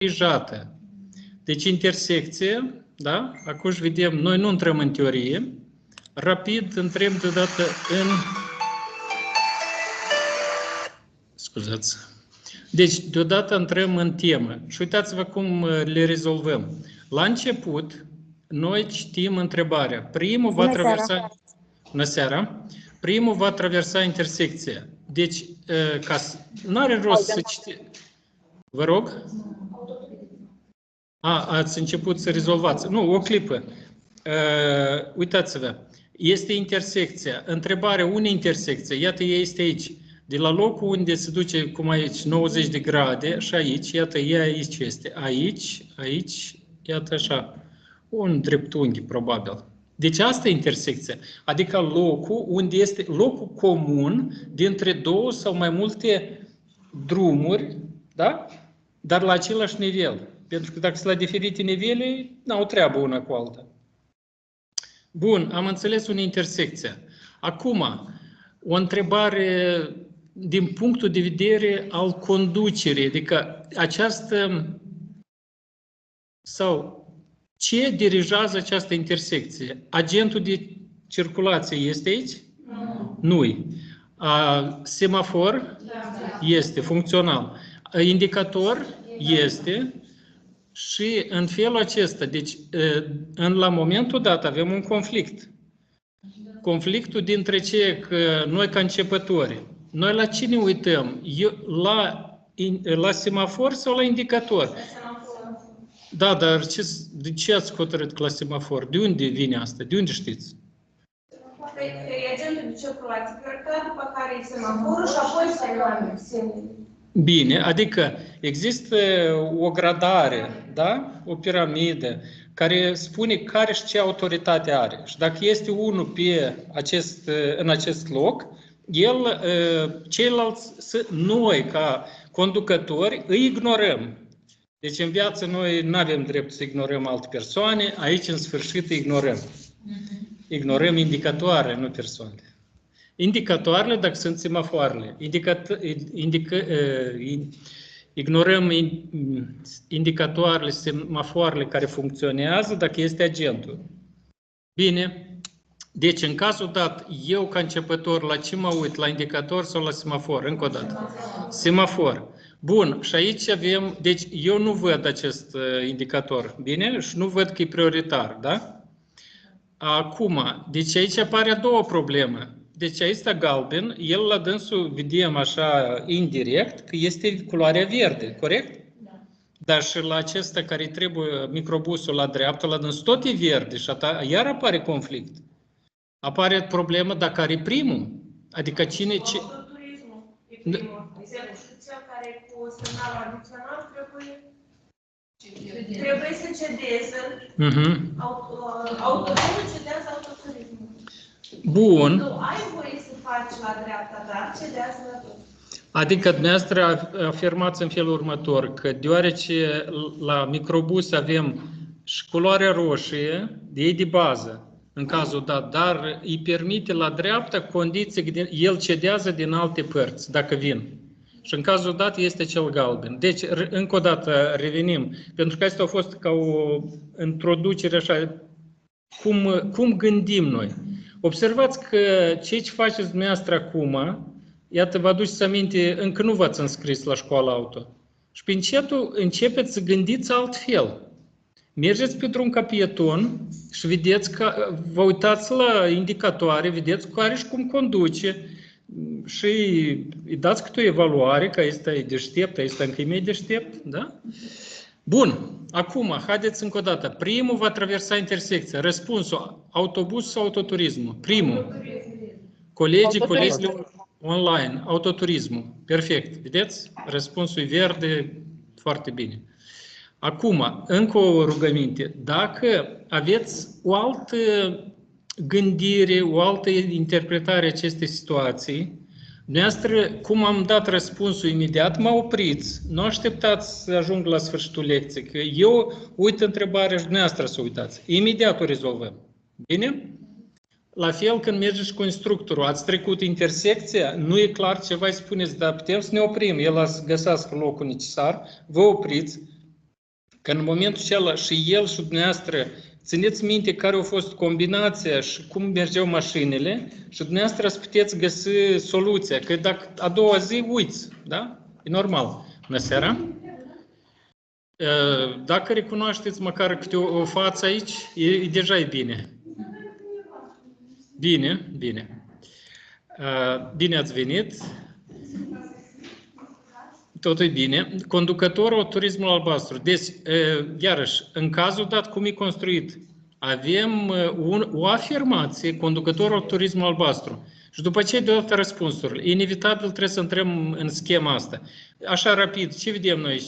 dirijată. Deci intersecție, da? Acum vedem, noi nu intrăm în teorie. Rapid întreb deodată în... Scuzați. Deci, deodată intrăm în temă. Și uitați-vă cum le rezolvăm. La început, noi citim întrebarea. Primul va traversa... Bună seara. Primul va traversa intersecția. Deci, nu are rost să citim... Vă rog? Ați început să rezolvați. Nu, o clipă. Uitați-vă. Este intersecția. Întrebarea, unde intersecție? Iată, ea este aici. De la locul unde se duce, cum aici, 90 de grade, și aici, iată, ea aici este. Aici, aici, iată așa. Un dreptunghi, probabil. Deci asta e intersecția. Adică locul unde este locul comun dintre două sau mai multe drumuri, da? Dar la același nivel. Pentru că dacă sunt la diferite nivele, n-au treabă una cu alta. Bun, am înțeles unde intersecția. Acum, o întrebare din punctul de vedere al conducerii, adică această, sau ce dirigează această intersecție? Agentul de circulație este aici? Nu-i. Semafor? Este, funcțional. Indicator? Este. Și în felul acesta, deci la momentul dat avem un conflict. Conflictul dintre ce că noi ca începători, noi la cine uităm? La semafor sau la indicator? Da, dar de ce ați hotărât la semafor? De unde vine asta? De unde știți? E agentul de circulație prioritar, după care e semaforul și apoi semnele. Bine, adică există o gradare, da? O piramidă, care spune care și ce autoritate are. Și dacă este unul în acest loc, ceilalți, noi ca conducători, îi ignorăm. Deci în viață noi nu avem drept să ignorăm alte persoane, aici în sfârșit ignorăm. Ignorăm indicatoare, nu persoane. Indicatoarele, dacă sunt semafoarele. Ignorăm indicatoarele, semafoarele care funcționează dacă este agentul. Bine. Deci, în cazul dat, eu ca începător, la ce mă uit? La indicator sau la semafor? Încă o dată. Semafor. Bun. Și aici avem... Deci, eu nu văd acest indicator. Bine? Și nu văd că e prioritar. Da? Acum, deci aici apare a doua problemă. Deci aici este galben, el la dânsul vedem așa indirect că este culoarea verde, corect? Da. Dar și la acesta care trebuie microbusul la dreapta, la dânsul tot e verde și iar apare conflict. Apare problemă dacă are primul. Adică cine... Autoturismul e primul. De exemplu, și cel care cu semnalul adițional trebuie să cedeze. Autoturismul cedează autoturismul. Bun. Nu ai voie să faci la dreapta, dar cedează la tot. Adică dumneavoastră afirmați în felul următor, că deoarece la microbus avem și culoarea roșie, ei de bază, în cazul dat, dar îi permite la dreapta condiții că el cedează din alte părți, dacă vin. Și în cazul dat este cel galben. Deci, încă o dată revenim, pentru că asta a fost ca o introducere așa, cum gândim noi. Observați că ceea ce faceți dumneavoastră acum, iată, vă aduceți aminte, încă nu v-ați înscris la școala auto. Și pe încetul începeți să gândiți altfel. Mergeți pe drum ca pieton și vedeți că vă uitați la indicatoare, vedeți care și cum conduce și îi dați câte o evaluare, că ăsta e deștept, ăsta încă e mai deștept, da? Bun. Acum, haideți încă o dată. Primul va traversa intersecția. Răspunsul, autobuz sau autoturismul? Primul. Colegii online. Autoturismul. Perfect. Vedeți? Răspunsul e verde. Foarte bine. Acum, încă o rugăminte. Dacă aveți o altă gândire, o altă interpretare a acestei situații, dumneavoastră, cum am dat răspunsul imediat, mă opriți. Nu așteptați să ajung la sfârșitul lecției, că eu uit întrebarea și dumneavoastră să uitați. Imediat o rezolvăm. Bine? La fel, când mergeți cu instructorul, ați trecut intersecția, nu e clar ce vă spuneți, dar putem să ne oprim. El a să găsească locul necesar, vă opriți, că în momentul acela și el și dumneavoastră țineți minte care a fost combinația și cum mergeau mașinile și dumneavoastră să puteți găsi soluția, că dacă a doua zi uiți, da? E normal. Bună seara! Dacă recunoașteți măcar câte o față aici, deja e bine. Bine, bine. Bine ați venit. Totul e bine. Conducătorul turismul albastru. Deci, iarăși, în cazul dat cum e construit, avem o afirmație, conducătorul turismul albastru. Și după ce deodată răspunsurile, inevitabil trebuie să intrăm în schema asta. Așa rapid, ce vedem noi?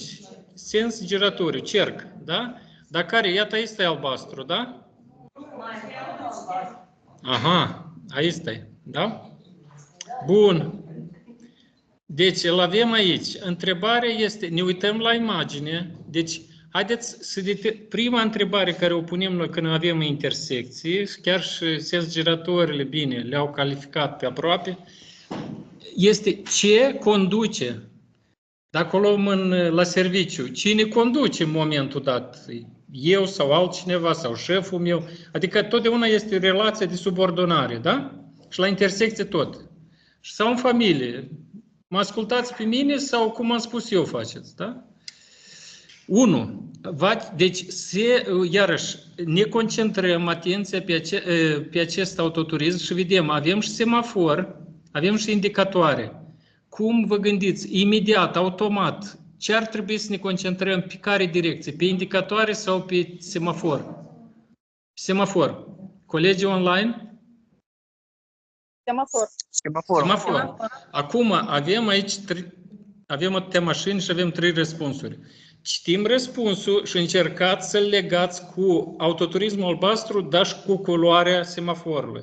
Sens giratoriu, cerc, da? Dar care, iată, aici e albastru, da? Aha, aici e, da? Bun. Deci, îl avem aici. Întrebarea este, ne uităm la imagine, deci, haideți să prima întrebare care o punem noi când avem intersecții, chiar și sens giratorile, bine, le-au calificat pe aproape, este ce conduce. Dacă o luăm la serviciu, cine conduce în momentul dat? Eu sau altcineva sau șeful meu? Adică totdeauna este relația de subordonare, da? Și la intersecție tot. Sau în familie. Mă ascultați pe mine sau cum am spus eu faceți, da? 1. Deci, iarăși, ne concentrăm atenția pe acest autoturism și vedem, avem și semafor, avem și indicatoare. Cum vă gândiți? Imediat, automat, ce ar trebui să ne concentrăm pe care direcție? Pe indicatoare sau pe semafor? Semafor. Colegii online? Semafor. Semafor. Acum avem aici, avem atâtea mașini și avem 3 răspunsuri. Citim răspunsul și încercați să-l legați cu autoturismul albastru, dar și cu culoarea semaforului.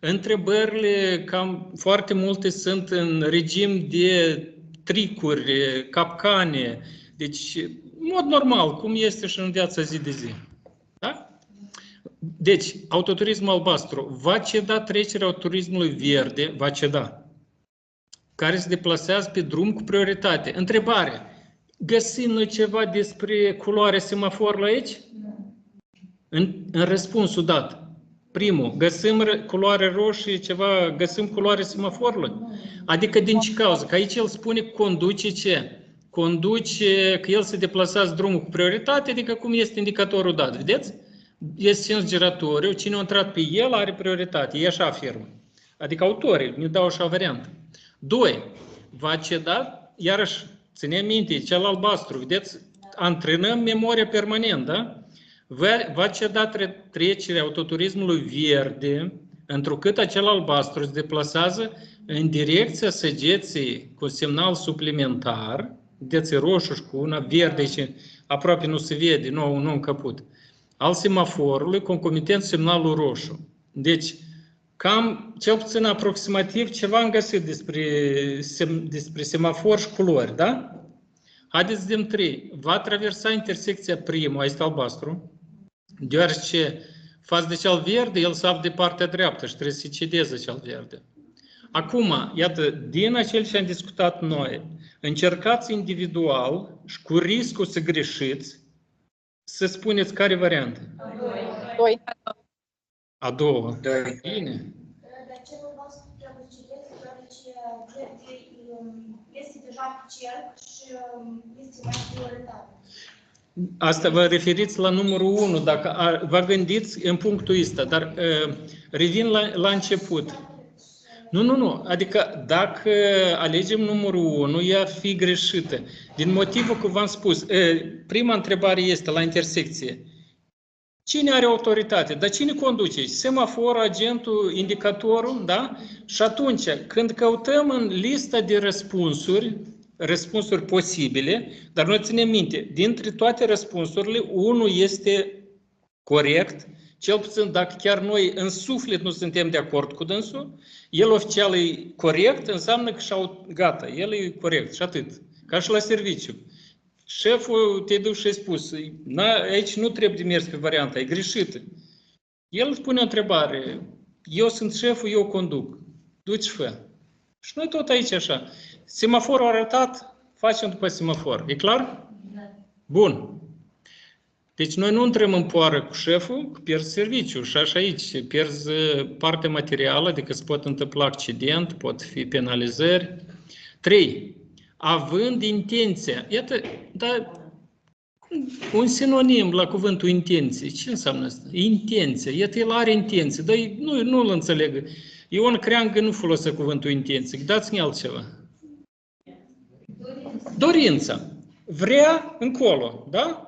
Întrebările, cam foarte multe sunt în regim de tricuri, capcane, deci în mod normal, cum este și în viața zi de zi. Da? Deci, autoturismul albastru va ceda trecerea autoturismului verde, va ceda, care se deplasează pe drum cu prioritate. Întrebare, găsim noi ceva despre culoarea semaforului aici? În răspunsul dat. Primul, găsim culoare roșie, ceva, găsim culoare semaforului? Adică din ce cauză? Că aici el spune conduce ce? Conduce că el se deplasează drumul cu prioritate, adică cum este indicatorul dat, vedeți? Este sens giratoriu, cine a intrat pe el are prioritate, e așa afirmă. Adică autorii ne dau așa variantă. 2. Va ceda, iarăși, ținem minte, cel albastru, vedeți? Antrenăm memoria permanent, da? Va ceda trecerea autoturismului verde, întrucât acel albastru se deplasează în direcția săgeții cu semnal suplimentar, vedeți roșu și cu una verde și aproape nu se vede, nu încăput, al semaforului, concomitent semnalul roșu. Deci, cam, cel puțin aproximativ, ceva am găsit despre semafor și culori, da? Haideți să vedem 3. Va traversa intersecția primă, este albastru, deoarece față de cel verde, el se află de partea dreaptă și trebuie să cedeze cel verde. Acum, iată, din acel ce am discutat noi, încercați individual și cu riscul să greșiți, să spuneți care variantă. 2. A doua. 2. Bine. Dar ce nu v-am spus trebuie citesc, deoarece este deja pe cerc și este mai prioritar. Asta vă referiți la numărul 1, dacă vă gândiți în punctul ăsta, dar revin la început. Nu. Adică dacă alegem numărul 1, ea ar fi greșită. Din motivul că v-am spus, prima întrebare este la intersecție. Cine are autoritate? Dar cine conduce? Semaforul, agentul, indicatorul, da? Și atunci, când căutăm în lista de răspunsuri posibile, dar noi ținem minte, dintre toate răspunsurile, unul este corect, cel puțin dacă chiar noi în suflet nu suntem de acord cu dânsul, el oficial e corect, înseamnă că gata, el e corect și atât, ca și la serviciu. Șeful te-ai dus și ai spus, aici nu trebuie mers pe varianta, e greșită. El îți pune o întrebare, eu sunt șeful, eu conduc, du-ți fă. Și noi tot aici așa. Semaforul arătat, facem după semafor. E clar? Da. Bun. Deci noi nu intrăm în poară cu șeful, că pierzi serviciu și așa aici, pierzi partea materială, adică se pot întâmpla accident, pot fi penalizări. 3. Având intenția. Iată, dar un sinonim la cuvântul intenție. Ce înseamnă asta? Intenție. Iată, el are intenție, dar nu-l înțeleg. Ion Creangă nu folosă cuvântul intenție. Dați-mi altceva. Dorința. Vrea încolo, da?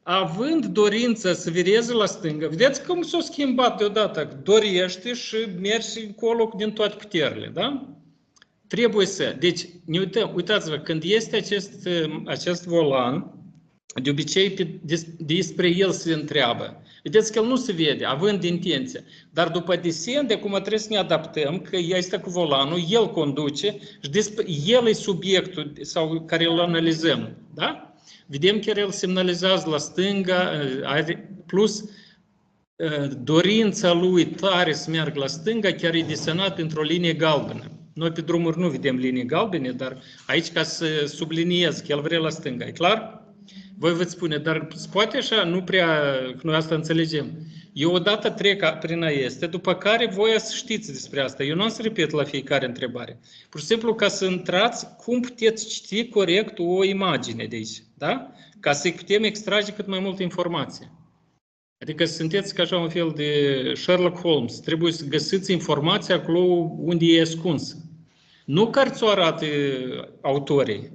Având dorința să vireze la stânga, vedeți cum s-a schimbat deodată. Dorește și mergi încolo din toate puterile, da? Trebuie să. Deci, ne uităm, uitați-vă, când este acest volan, de obicei despre el se întreabă. Vedeți că el nu se vede, având intenție. Dar după desen, de acum trebuie să ne adaptăm, că ea este cu volanul, el conduce și el e subiectul sau care îl analizăm. Da? Vedem că el semnalizează la stânga, plus dorința lui tare să meargă la stânga, chiar e desenat într-o linie galbenă. Noi pe drumuri nu vedem linii galbene, dar aici ca să subliniez că el vrea la stânga. E clar? Voi vă spune, dar se poate așa, nu prea, noi asta înțelegem. Eu odată trec prin este, după care voi să știți despre asta. Eu nu am să repet la fiecare întrebare. Pur și simplu ca să intrați cum puteți citi corect o imagine de aici. Da? Ca să putem extrage cât mai multă informație. Adică sunteți ca așa un fel de Sherlock Holmes. Trebuie să găsiți informația acolo unde e ascunsă. Nu care ți-o arată autorii,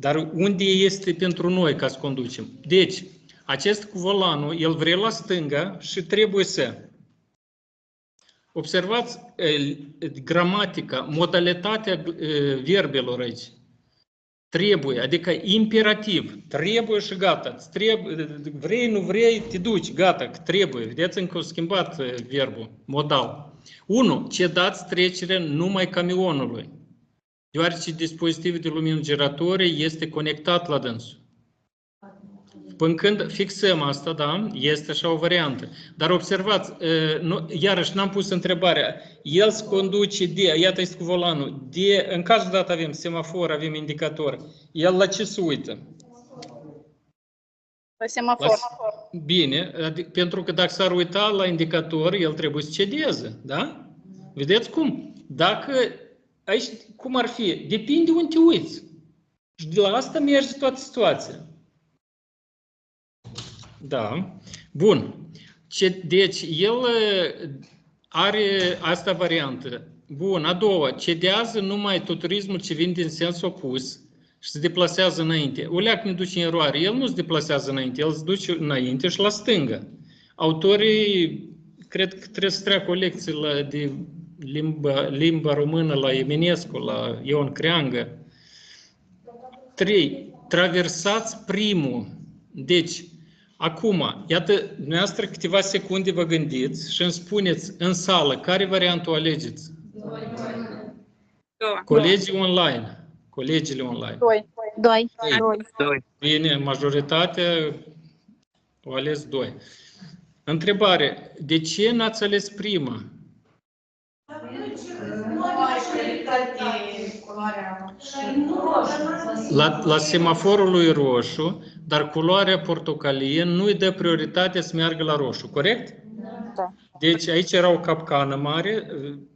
dar unde este pentru noi ca să conducem. Deci, acest cu volanul, el vrea la stânga și trebuie să observați gramatica, modalitatea verbelor aici. Trebuie, adică imperativ, trebuie și gata. Vrei, nu vrei, te duci, gata, trebuie. Vedeți încă o schimbat verbul, modal. 1. Cedați trecere numai camionului, deoarece dispozitivul de lumină giratorie este conectat la dânsul. Până când fixăm asta, da, este așa o variantă. Dar observați, iarăși n-am pus întrebarea, el se conduce de, iată este cu volanul, de, în cazul dat avem semafor, avem indicator, el la ce se uită? La semafor. Bine, pentru că dacă s-ar uita la indicator, el trebuie să cedeze, da? Vedeți cum? Dacă, aici, cum ar fi? Depinde unde te uiți. Și de la asta merge toată situația. Da. Bun. Deci, el are asta variantă. Bun. A doua, cedează numai tot turismul ce vine din sens opus și se deplasează înainte. O leac ne duce în eroare. El nu se deplasează înainte, el se duce înainte și la stângă. Autorii, cred că trebuie să treacă o lecție de limba română la Eminescu, la Ion Creangă. 3. Traversați primul. Deci, acum, iată, dumneavoastră câteva secunde vă gândiți și îmi spuneți în sală care variantă o alegeți. Colegii online. Colegiile online. 2. Bine, majoritatea o ales 2. Întrebare. De ce n-ați ales prima? La semaforul lui roșu, dar culoarea portocalie nu îi dă prioritate să meargă la roșu, corect? Da. Deci aici era o capcană mare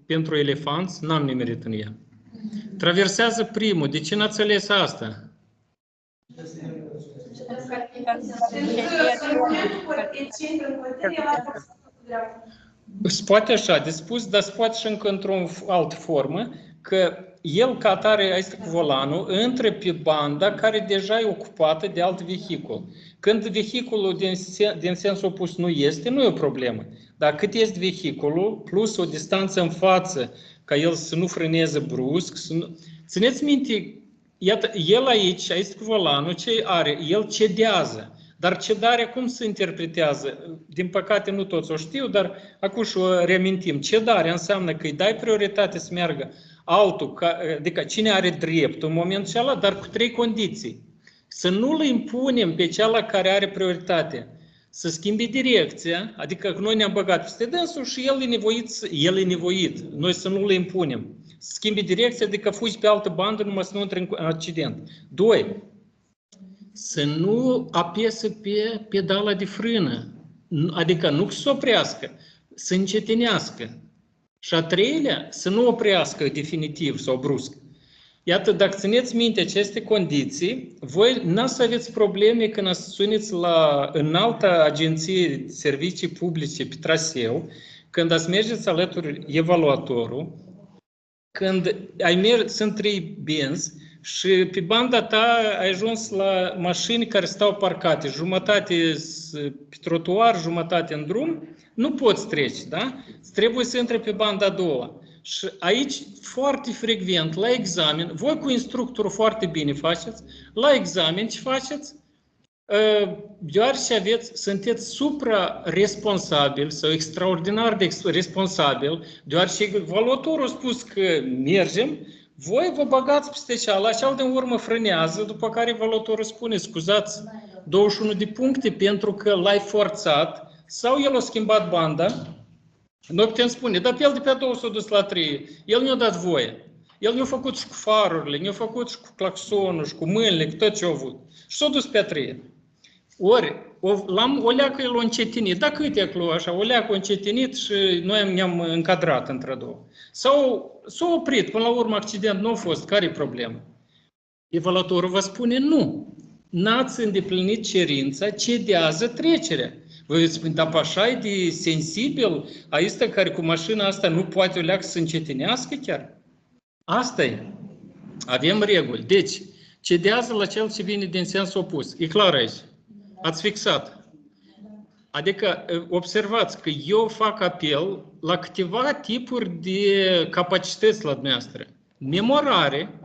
pentru elefanți, n-am nimerit în ea. Traversează primul, de ce n-ați ales asta? Se poate așa de spus, dar se poate și încă într-o altă formă, că el ca atare este cu volanul, intră pe banda care deja e ocupată de alt vehicul. Când vehiculul din sens opus nu este, nu e o problemă. Dar cât este vehiculul, plus o distanță în față, ca el să nu frâneze brusc, să nu... Țineți minte, iată, el aici este cu volanul, ce are? El cedează. Dar cedarea cum se interpretează? Din păcate nu toți o știu, dar acum și o reamintim. Cedarea înseamnă că îi dai prioritate să meargă altul, adică cine are dreptul în momentul ăla, dar cu 3 condiții. Să nu îl impunem pe cealaltă care are prioritate. Să schimbe direcția, adică noi ne-am băgat peste dânsul și el e nevoit. Noi să nu îl impunem. Să schimbe direcția, adică fugi pe altă bandă, numai să nu intri în accident. 2. să nu apese pe pedala de frână, adică nu să oprească, să încetinească. Și a treilea, să nu oprească definitiv sau brusc. Iată, dacă țineți minte aceste condiții, voi n să aveți probleme când suneți la înalta agenție de servicii publice pe traseu, când ați mergeți alături evaluatorul, când sunt 3 benzi și pe banda ta ai ajuns la mașini care stau parcate, jumătate pe trotuar, jumătate în drum, nu poți trece, da? Trebuie să intri pe banda a doua. Și aici, foarte frecvent, la examen, voi cu instructorul foarte bine faceți, la examen ce faceți? Deoarece sunteți supra-responsabil sau extraordinar de responsabil, deoarece evaluatorul a spus că mergem, voi vă băgați peste cealaltă din urmă frânează, după care evaluatorul spune, scuzați, 21 de puncte pentru că l-ai forțat sau el a schimbat banda. Noi putem spune, dar pe el de pe a doua s-a dus la 3, el nu a dat voie. El ne-a făcut și cu farurile, ne-a făcut și cu claxonul, și cu mâinile, cu tot ce a avut. Și s-a dus pe a 3. Ori, o leacă el a încetinit, dacă uite acolo așa, o leacă a încetinit și noi ne-am încadrat între două. Sau s-a oprit, până la urmă accident nu a fost, care e problema? Evaluatorul vă spune nu, n-ați îndeplinit cerința, cedează trecerea. Vă veți spune, dar așa e de sensibil, aici care cu mașina asta nu poate o leacă să încetinească chiar? Asta e. Avem reguli. Deci, cedează la cel ce vine din sens opus. E clar aici. Ați fixat. Adică, observați că eu fac apel la câteva tipuri de capacități la dumneavoastră. Memorare.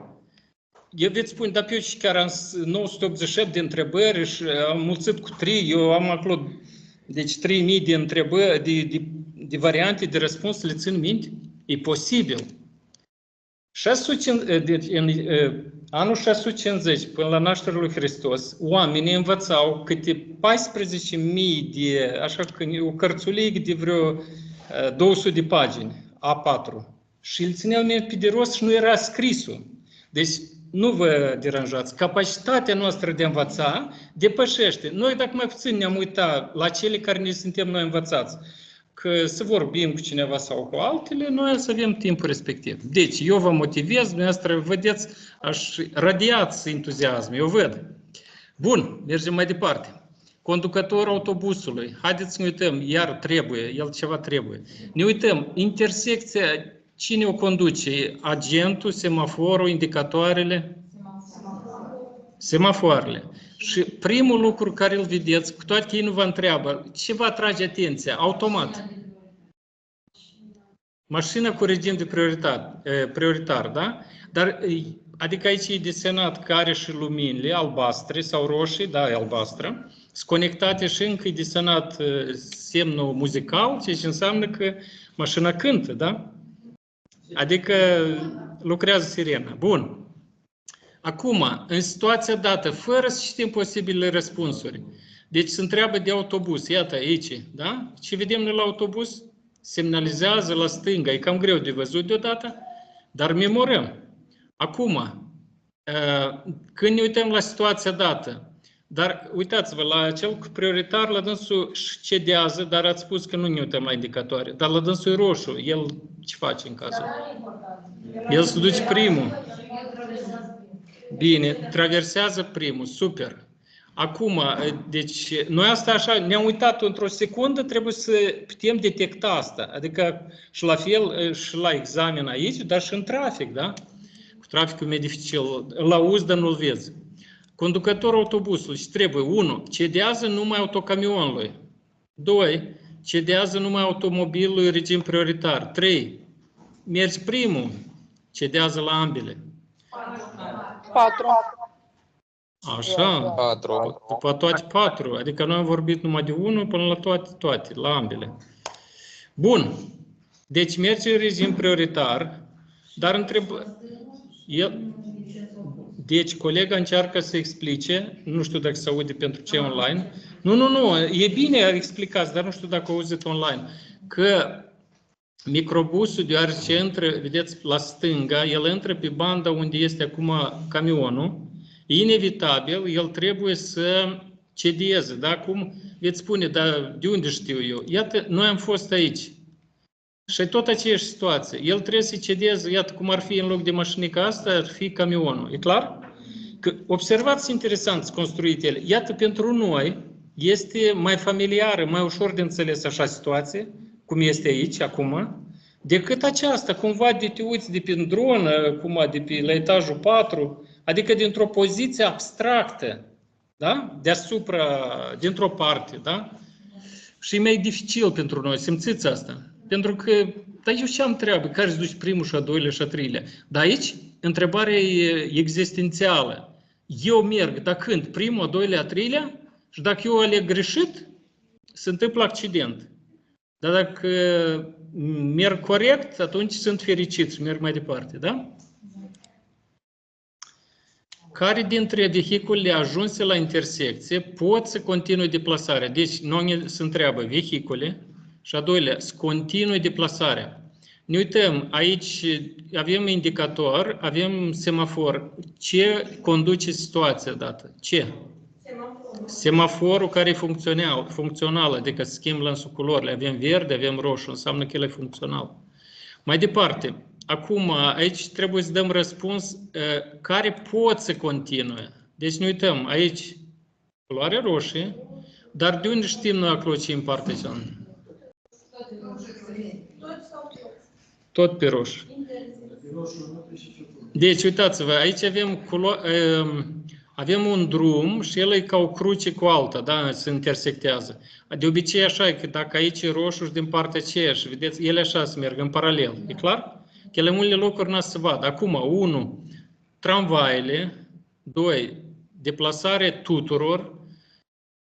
Eu veți spune, dar pe eu și chiar am 987 de întrebări și am mulțit cu 3, eu am acolo, deci 3000 de întrebări, de variante de răspuns, le țin minte? E posibil. În anul 650, până la nașterea lui Hristos, oamenii învățau câte 14.000 de, așa că o cărțulie de vreo 200 de pagini, A4. Și îl țineau pe de rost și nu era scrisul. Deci, nu vă deranjați. Capacitatea noastră de a învăța depășește. Noi, dacă mai puțin ne-am uitat la cele care ne suntem noi învățați, că să vorbim cu cineva sau cu altele, noi să avem timpul respectiv. Deci, eu vă motivez, dumneavoastră vedeți, radiați entuziasm, eu văd. Bun, mergem mai departe. Conducătorul autobuzului, haideți să ne uităm, iar trebuie, el ceva trebuie. Ne uităm, intersecția, cine o conduce? Agentul, semaforul, indicatoarele? Semafoarele. Și primul lucru care îl vedeți, cu toate că ei nu vă întreabă, ce vă atrage atenția? Automat. Mașina cu regim de prioritar, da? Dar, adică aici e desenat că are și luminile albastre sau roșii, da, e albastră, sunt conectate și încă e desenat semnul muzical, ceea ce înseamnă că mașina cântă, da? Adică lucrează sirena. Bun. Acum, în situația dată, fără să știm posibile răspunsuri, deci se întreabă de autobuz, iată aici, da? Ce vedem noi la autobuz? Semnalizează la stânga, e cam greu de văzut deodată, dar memorăm. Acum, când ne uităm la situația dată, dar uitați-vă, la cel cu prioritar, la dânsul cedează, dar ați spus că nu ne uităm la indicatoare, dar la dânsul e roșu, el ce face în cazul? El se duce primul. Bine, traversează primul, super. Acum, deci, noi asta așa, ne-am uitat într-o secundă, trebuie să putem detecta asta. Adică și la fel, și la examen aici, dar și în trafic, da? Cu traficul e dificil. Îl auzi, dar nu-l vezi. Conducătorul autobuzului, ce trebuie? 1. Cedează numai autocamionului. 2. Cedează numai automobilului regim prioritar. 3. Mergi primul, cedează la ambele. 4. Așa, 4. după toate 4, adică noi am vorbit numai de 1 până la toate, la ambele. Bun, deci merge în regim prioritar, dar deci colega încearcă să explice, nu știu dacă se aude pentru cei online, nu, e bine explicați, dar nu știu dacă auziți online, că microbusul, deoarece intră, vedeți, la stânga, el intră pe banda unde este acum camionul, inevitabil, el trebuie să cedeze. Da? Cum veți spune, dar de unde știu eu? Iată, noi am fost aici. Și tot aceeași situație. El trebuie să cedeze, iată cum ar fi în loc de mașinica asta, ar fi camionul. E clar? Că observați interesant construit ele. Iată, pentru noi este mai familiară, mai ușor de înțeles așa situație, cum este aici, acum, decât aceasta, cumva de te uiți de pe dronă, cumva de pe la etajul 4, adică dintr-o poziție abstractă, da? Deasupra, dintr-o parte, da? Și e mai dificil pentru noi, simțiți asta. Pentru că, dar eu ce am treabă? Care îți duci primul și a doilea și a treilea? Dar aici, întrebarea e existențială. Eu merg, dar când? Primul, a doilea, a treilea? Și dacă eu aleg greșit, se întâmplă accident. Dar dacă merg corect, atunci sunt fericit și merg mai departe, da? Care dintre vehiculele ajunse la intersecție pot să continue deplasarea? Deci, noi se întreabă vehicule și a doilea, să continue deplasarea. Ne uităm, aici avem indicator, avem semafor. Ce conduce situația dată? Ce? Semaforul care e funcțional, adică schimbă lanțul culorile. Avem verde, avem roșu, înseamnă că el e funcțional. Mai departe, acum aici trebuie să dăm răspuns care pot să continue. Deci ne uităm, aici culoare roșie, dar de unde știm noi acolo ce în partea cealaltă? Tot pe roșu. Deci, uitați-vă, aici avem un drum și el e ca o cruce cu alta, da? Se intersectează. De obicei așa e că dacă aici e roșu și din partea aceea și vedeți, ele așa se merg în paralel. E clar? Că ele în multe locuri n-a să vadă. Acum, 1. Tramvaile. 2. Deplasare tuturor.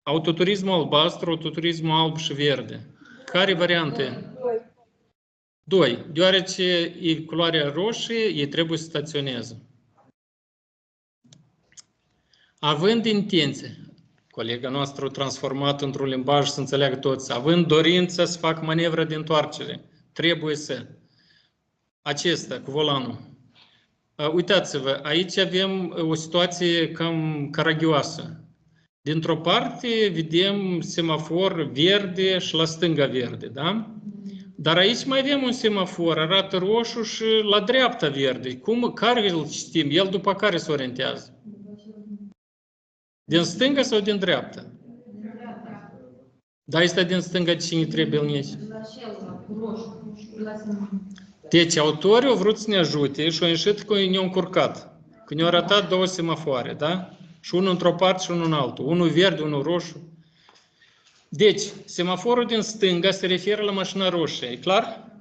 Autoturismul albastru, autoturismul alb și verde. Care variante? 2. Deoarece e culoarea roșie, ei trebuie să staționeze. Având intenție, colega noastră a transformat într-un limbaj să înțeleagă toți, având dorință să fac manevră de întoarcere, trebuie să. Acesta, cu volanul. Uitați-vă, aici avem o situație cam caragioasă. Dintr-o parte vedem semafor verde și la stânga verde, da? Dar aici mai avem un semafor, arată roșu și la dreapta verde. Care îl știm? El după care se orientează? Din stânga sau din dreapta? Da, este din stânga, cine trebuie în aici? Deci, autorii au vrut să ne ajute și au ieșit că ne-au încurcat. Că ne-au arătat 2 semafoare, da? Și unul într-o parte și unul în altul. Unul verde, unul roșu. Deci, semaforul din stânga se referă la mașina roșie, e clar?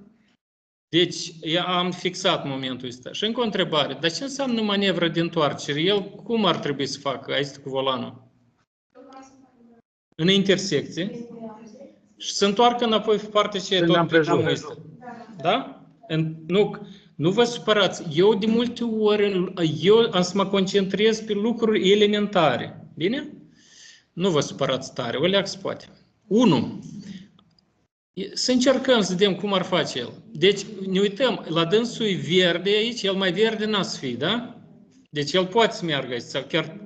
Deci, am fixat momentul ăsta. Și încă o întrebare. Dar ce înseamnă manevră de întoarcere? El cum ar trebui să facă? Aici cu volanul. În intersecție. Și să întoarcă înapoi pe partea ce tot pe drumul ăsta. Da? Nu vă supărați. Eu de multe ori, eu am să mă concentrez pe lucruri elementare. Bine? Nu vă supărați tare. O leac se poate. 1. Să încercăm să vedem cum ar face el. Deci, ne uităm, la dânsul e verde aici, el mai verde n-a să fie, da? Deci, el poate să meargă aici, sau chiar...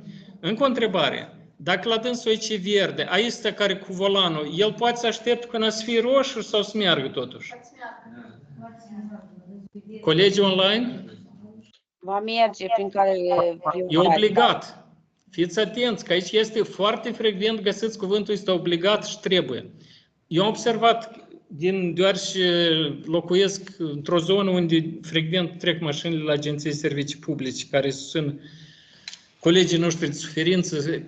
Încă o întrebare. Dacă la dânsul aici e verde, aici care cu volanul, el poate să aștepte până să fie roșu sau să meargă totuși? Colegii online? Va merge prin care... E obligat. Fiți atenți, că aici este foarte frecvent găsiți cuvântul ăsta obligat și trebuie. Eu am observat, deoarece locuiesc într-o zonă unde frecvent trec mașinile la agenții de servicii publice, care susțin colegii noștri de suferință,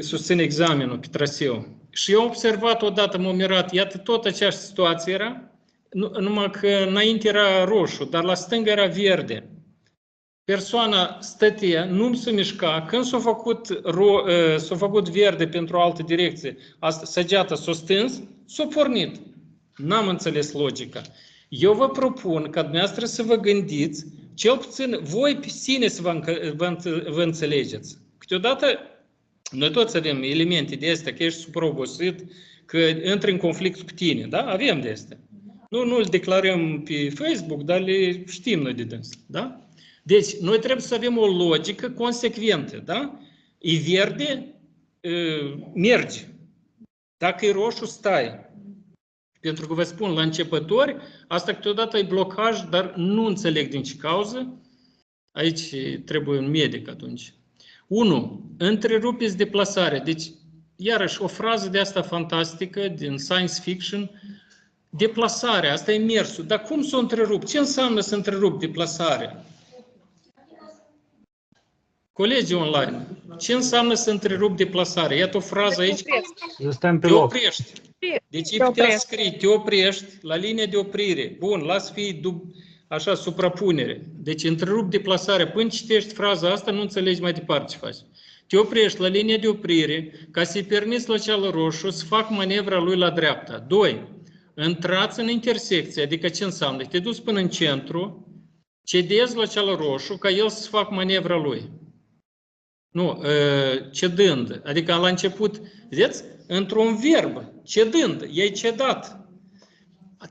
susțin examenul pe traseu. Și eu am observat odată, m-am mirat, iată, tot aceeași situație era, numai că înainte era roșu, dar la stânga era verde. Persoana stătea, nu se mișca, când s-a făcut verde pentru o altă direcție, săgeata s-a stâns, s-a pornit. N-am înțeles logica. Eu vă propun ca dumneavoastră să vă gândiți, cel puțin voi pe sine să vă înțelegeți. Câteodată, noi toți avem elemente de astea, că ești supraobosit, că intri în conflict cu tine, da? Avem de astea. Nu îl declarăm pe Facebook, dar le știm noi de dâns, da? Deci, noi trebuie să avem o logică consecventă, da? E verde, mergi. Dacă e roșu, stai. Pentru că vă spun, la începători, asta câteodată e blocaj, dar nu înțeleg din ce cauză. Aici trebuie un medic atunci. 1. Întrerupeți deplasarea. Deci, iarăși, o frază de asta fantastică, din science fiction, deplasarea, asta e mersul. Dar cum să o întrerup? Ce înseamnă să întrerup deplasarea? Colegii online, ce înseamnă să întrerup deplasarea? Iată o frază aici. Te oprești. Deci ei putea scrie, te oprești la linia de oprire. Bun, las fi așa, suprapunere. Deci întrerup deplasarea. Până citești fraza asta, nu înțelegi mai departe ce faci. Te oprești la linia de oprire, ca să-i permiți la cel roșu să fac manevra lui la dreapta. 2. Intrați în intersecție, adică ce înseamnă? Te duci până în centru, cedezi la cel roșu, ca el să facă manevra lui. Nu, cedând. Adică la început, vedeți? Într-un verb, cedând, i-ai cedat.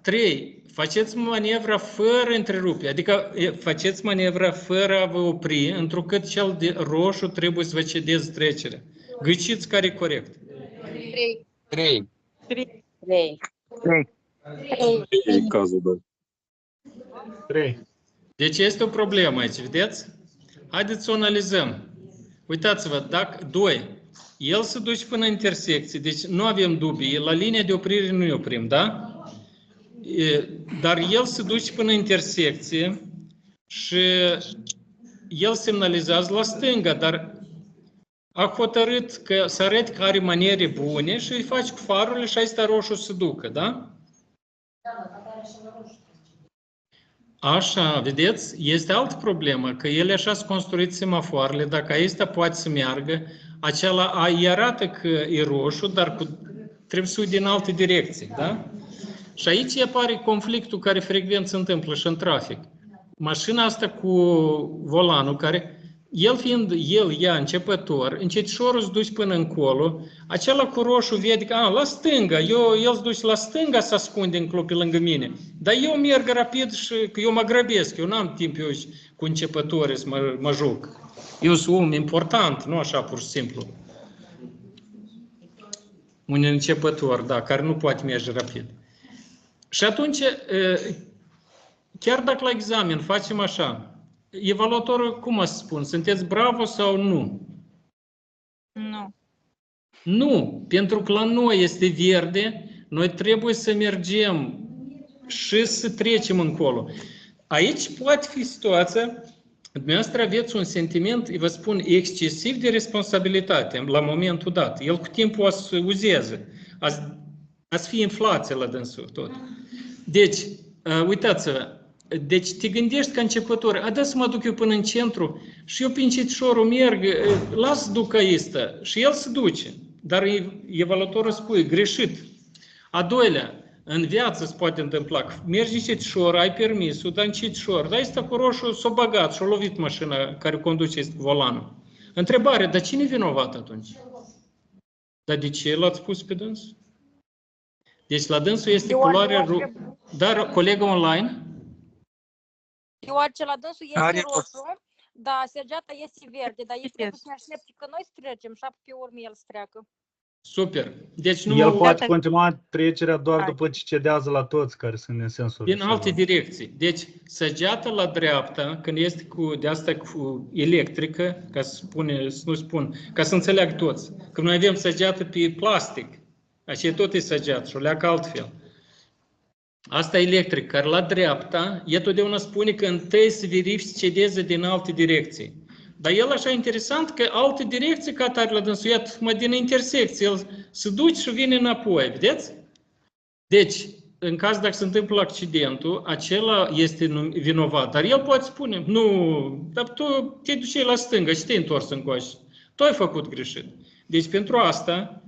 3. Faceți manevra fără întrerupe, adică faceți manevra fără a vă opri, întrucât cel de roșu trebuie să vă cedeze trecerea. Ghiciți care e corect. 3. E cazul, da. 3. Deci este o problemă aici, vedeți? Haideți să o analizăm. Uitați-vă, dacă 2. El se duce până în intersecție, deci nu avem dubii, la linia de oprire nu ne oprim, da? Dar el se duce până în intersecție și el semnalizează la stânga, dar a hotărât că să arăt că are maniere bune și îi faci cu farurile și asta roșu să ducă, da? Așa, vedeți? Este altă problemă, că ele așa sunt construit semafoarele, dacă acesta poate să meargă, acela îi arată că e roșu, dar trebuie să uite în alte direcții, da? Și aici apare conflictul care frecvent se întâmplă și în trafic. Mașina asta cu volanul, care, ea începător, încetișorul se duce până încolo, acela cu roșu vede că, la stânga, el se duce la stânga să ascunde în club pe lângă mine, dar eu merg rapid și că eu mă grăbesc, eu n-am timp eu cu începători să mă joc. Eu sunt om important, nu așa pur și simplu. Un începător, da, care nu poate merge rapid. Și atunci, chiar dacă la examen facem așa, evaluatorul, cum să spun, sunteți bravo sau nu? Nu. Nu, pentru că la noi este verde, noi trebuie să mergem și să trecem încolo. Aici poate fi situația, dumneavoastră aveți un sentiment, vă spun, excesiv de responsabilitate la momentul dat. El cu timpul o să uzeze, a să fie inflație la dânsul tot. Deci, uitați-vă, deci te gândești ca începător, da să mă duc eu până în centru și eu prin cetișorul merg, las ducă ăsta și el se duce. Dar evaluatorul spune, greșit. A doilea, în viață se poate întâmpla, mergi în cetișor, ai permisul, dar în cetișor, dar ăsta cu roșu s-a băgat și-a lovit mașina care conduce volanul. Întrebare, dar cine e vinovat atunci? Dar de ce l-ați pus pe dâns? Deci la dânsul este culoarea dar colegă online? Deoarece la dânsul este roșu, dar săgeata este verde, dar el trebuie să ne aștepte că noi să trecem și pe urmă el să treacă. Super. Deci nu El poate continua trecerea doar după ce cedează la toți care sunt în sensul din alte direcții. Deci săgeata la dreapta, când este de asta cu electrică, ca să nu spun, ca să înțeleagă toți, că noi avem săgeată pe plastic, așa tot e săgeat și o leacă altfel. Asta e electric, care la dreapta, el totdeauna spune că întâi să verifici cedeze din alte direcții. Dar el așa interesant că alte direcții ca tare la dânsul, iată, din intersecție, el se duce și vine înapoi, vedeți? Deci, în caz dacă se întâmplă accidentul, acela este vinovat, dar el poate spune, nu, dar tu te duci la stângă și te-ai întors încoace. Tu ai făcut greșit. Deci pentru asta,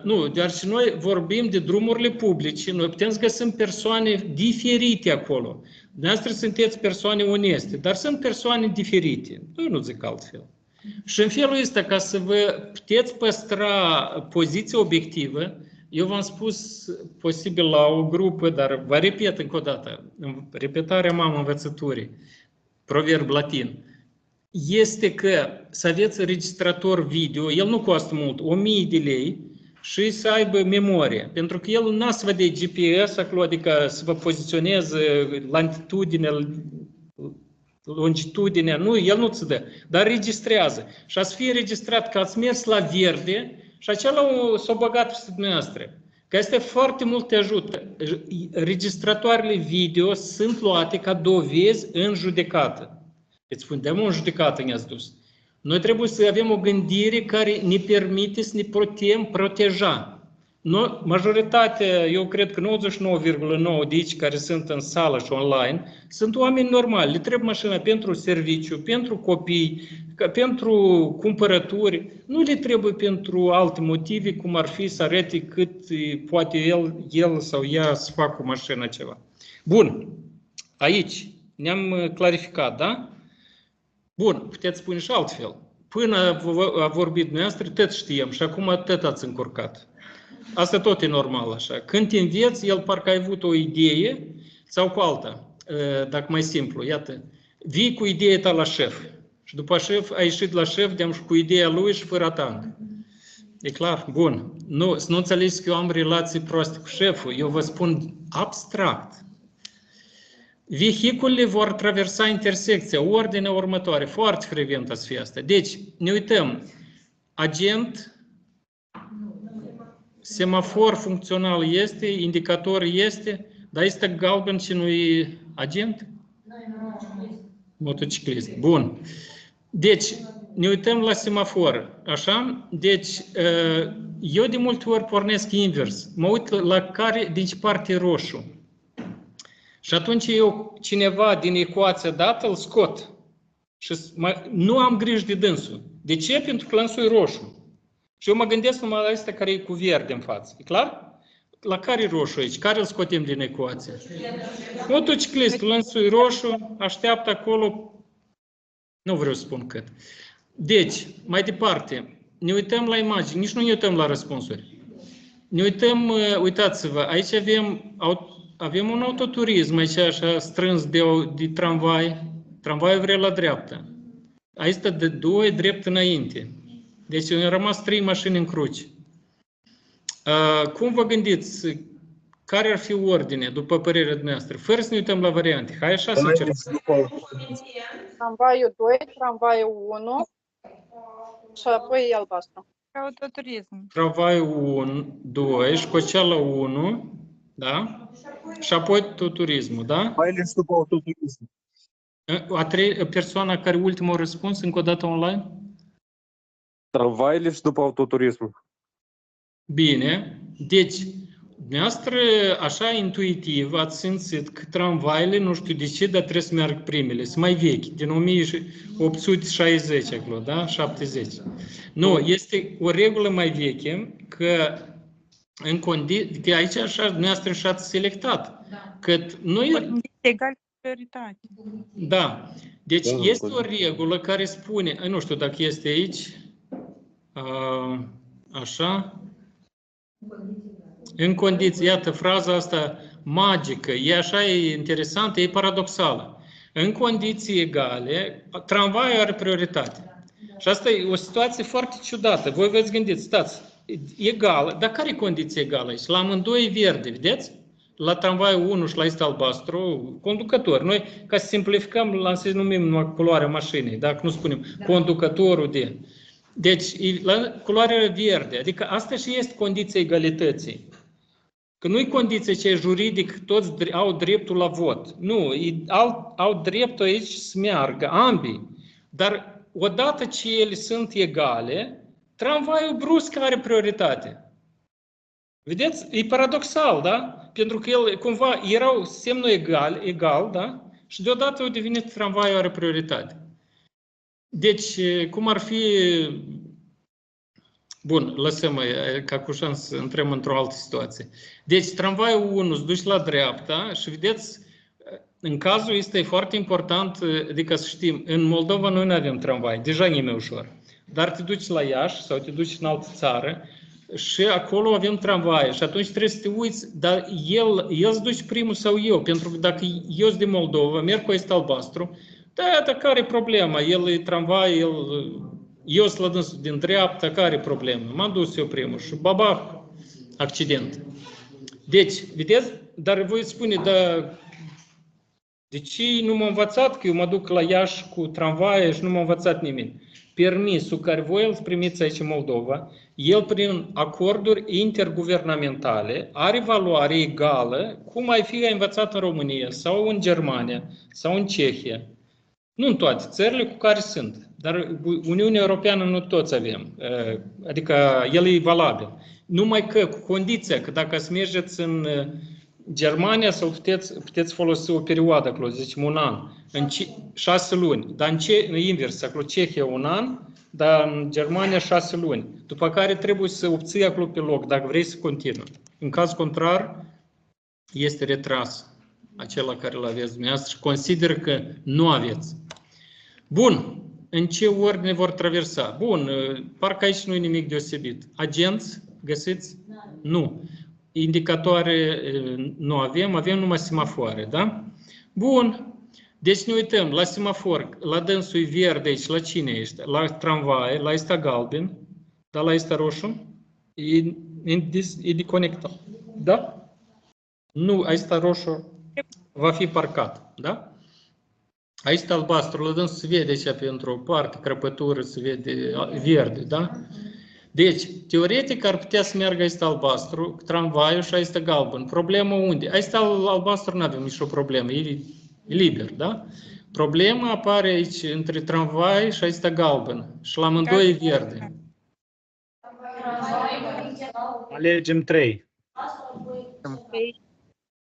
nu, dar și noi vorbim de drumurile publice, noi putem să găsim persoane diferite acolo. Dumneavoastră sunteți persoane oneste, dar sunt persoane diferite. Eu nu zic altfel. Și în felul ăsta, ca să vă puteți păstra poziția obiectivă, eu v-am spus posibil la o grupă, dar vă repet încă o dată, repetarea mamă învățăturii, proverb latin. este că să aveți registrator video, el nu costă mult, 1000 de lei, și să aibă memorie. Pentru că el nu să vă dea GPS acolo, adică să vă poziționeze latitudinea, longitudinea, nu, el nu ți dă, dar registrează. Și a să fie registrat că ați mers la verde și acela s-a băgat peste dumneavoastră. Că este foarte mult te ajută. Registratoarele video sunt luate ca dovezi în judecată. Îți spun, de-am în judecată ne-ați dus. Noi trebuie să avem o gândire care ne permite să ne putem proteja. Noi, majoritatea, eu cred că 99,9% de aici care sunt în sală și online, sunt oameni normali. Le trebuie mașina pentru serviciu, pentru copii, pentru cumpărături. Nu le trebuie pentru alte motive, cum ar fi să arate cât poate el sau ea să facă cu mașina ceva. Bun. Aici ne-am clarificat, da? Bun, puteți spune și altfel. Până a vorbit dumneavoastră, tot știam și acum tot ați încurcat. Asta tot e normal așa. Când te înveți, el parcă a avut o idee sau cu alta, dacă mai simplu. Iată, vii cu ideea ta la șef și după șef ai ieșit la șef de-am și cu ideea lui și fără tank. E clar? Bun. Nu, să nu înțelegeți că eu am relații proaste cu șeful. Eu vă spun abstract. Vehiculele vor traversa intersecția, ordinea următoare. Foarte frecvent să fie asta. Deci, ne uităm. Agent, semafor funcțional este, indicator este, dar este galben și nu e agent? Motociclist. Bun. Deci, ne uităm la semafor. Așa? Deci, eu de multe ori pornesc invers. Mă uit la care, din ce parte e roșu. Și atunci eu, cineva din ecuația dată, îl scot. Și nu am grijă de dânsul. De ce? Pentru că lănsul e roșu. Și eu mă gândesc numai la ăsta care e cu verde în față. E clar? La care e roșu aici? Care îl scotem din ecuație? Motociclistul, lănsul e roșu, așteaptă acolo. Nu vreau să spun cât. Deci, mai departe, ne uităm la imagini, nici nu ne uităm la răspunsuri. Ne uităm, uitați-vă, aici avem un autoturism aici așa strâns de tramvai. Tramvaiul vrea la dreapta. Aici stă de 2 drept înainte. Deci au rămas 3 mașini în cruci. Cum vă gândiți? Care ar fi ordine, după părerea dumneavoastră? Fără să ne uităm la variante. Hai așa să încercăm. Tramvaiul 2, tramvaiul 1 și apoi albastru. Autoturism. Tramvaiul 1, 2, școceala 1, da? Și apoi autoturismul, da? Tramvaile și după autoturism. A treia persoana care ultimul răspuns, încă o dată online? Tramvaile și după autoturism. Bine. Deci, dumneavoastră, așa intuitiv, ați simțit că tramvaile, nu știu de ce, dar trebuie să meargă primele, sunt mai vechi, din 1860 acolo, da? 70. Nu, este o regulă mai veche, că în condiții, că aici așa, dumneavoastră și-ați selectat. Că noi... Egal prioritate. Da. Deci este o regulă care spune, nu știu dacă este aici, așa, în condiții, iată, fraza asta magică, e așa, e interesantă, e paradoxală. În condiții egale, tramvaiul are prioritate. Și asta e o situație foarte ciudată. Voi veți gândiți, stați, egală, dar care e condiție egală aici? La amândoi e verde, vedeți? La tramvaiul 1 și la este albastru, conducător. Noi, ca să simplificăm, la numim numai culoarea mașinii, dacă nu spunem conducătorul de... Deci, la culoarea verde, adică asta și este condiția egalității. Că nu e condiție ce e juridic, toți au dreptul la vot. Nu, au dreptul aici să meargă, ambii. Dar odată ce ele sunt egale, tramvaiul brusc are prioritate. Vedeți? E paradoxal, da? Pentru că el, cumva, erau semnul egal, da? Și deodată au devenit tramvaiul are prioritate. Deci, cum ar fi... Bun, lăsăm ca cu șans să intrăm într-o altă situație. Deci, tramvaiul 1 se duce la dreapta și vedeți, în cazul ăsta e foarte important, adică să știm, în Moldova noi nu avem tramvai, deja e mai ușor. Dar te duci la Iași sau te duci în altă țară și acolo avem tramvaie și atunci trebuie să te uiți, dar el se duce primul sau eu, pentru că dacă eu sunt din Moldova, merg cu este albastru, Da, care e problema? El e tramvai, eu sunt la dânsul din dreapta, care e problema? M-am dus eu primul și baba, accident. Deci, vedeți? Dar voi spune, de ce nu m-a învățat că eu mă duc la Iași cu tramvaie și nu m-a învățat nimeni? Permisul care voi îl primiți aici în Moldova, el prin acorduri interguvernamentale are valoare egală cum ai fi învățat în România sau în Germania sau în Cehia. Nu în toate țările cu care sunt, dar Uniunea Europeană nu toți avem, adică el e valabil. Numai că cu condiția că dacă să mergeți în Germania sau puteți folosi o perioadă acolo, zicem un an, în 6 luni, dar în invers, acolo Cehia un an, dar în Germania 6 luni. După care trebuie să obții acolo pe loc, dacă vrei să continui. În caz contrar, este retras acela care îl aveți dumneavoastră și consider că nu aveți. Bun. În ce ordine vor traversa? Bun. Parcă aici nu e nimic deosebit. Agenți găsiți? Nu. Indicatoare nu avem numai semafoare, da? Bun. Deci ne uităm la semafor, la dânsul e verde aici, la cine ești? La tramvaie, la ăsta galben, dar la ăsta roșu? E deconectat, da? Nu, ăsta roșu va fi parcat, da? Aici este albastru, la dânsul se vede aici pentru o parte, crăpătură se vede verde, da? Deci, teoretic ar putea să meargă aici albastru, tramvaiul și aici galben. Problema unde? Aici albastru nu avem nicio problemă, e liber, da? Problema apare aici între tramvai și aici galben. Și la amândoi e verde. Alegem 3.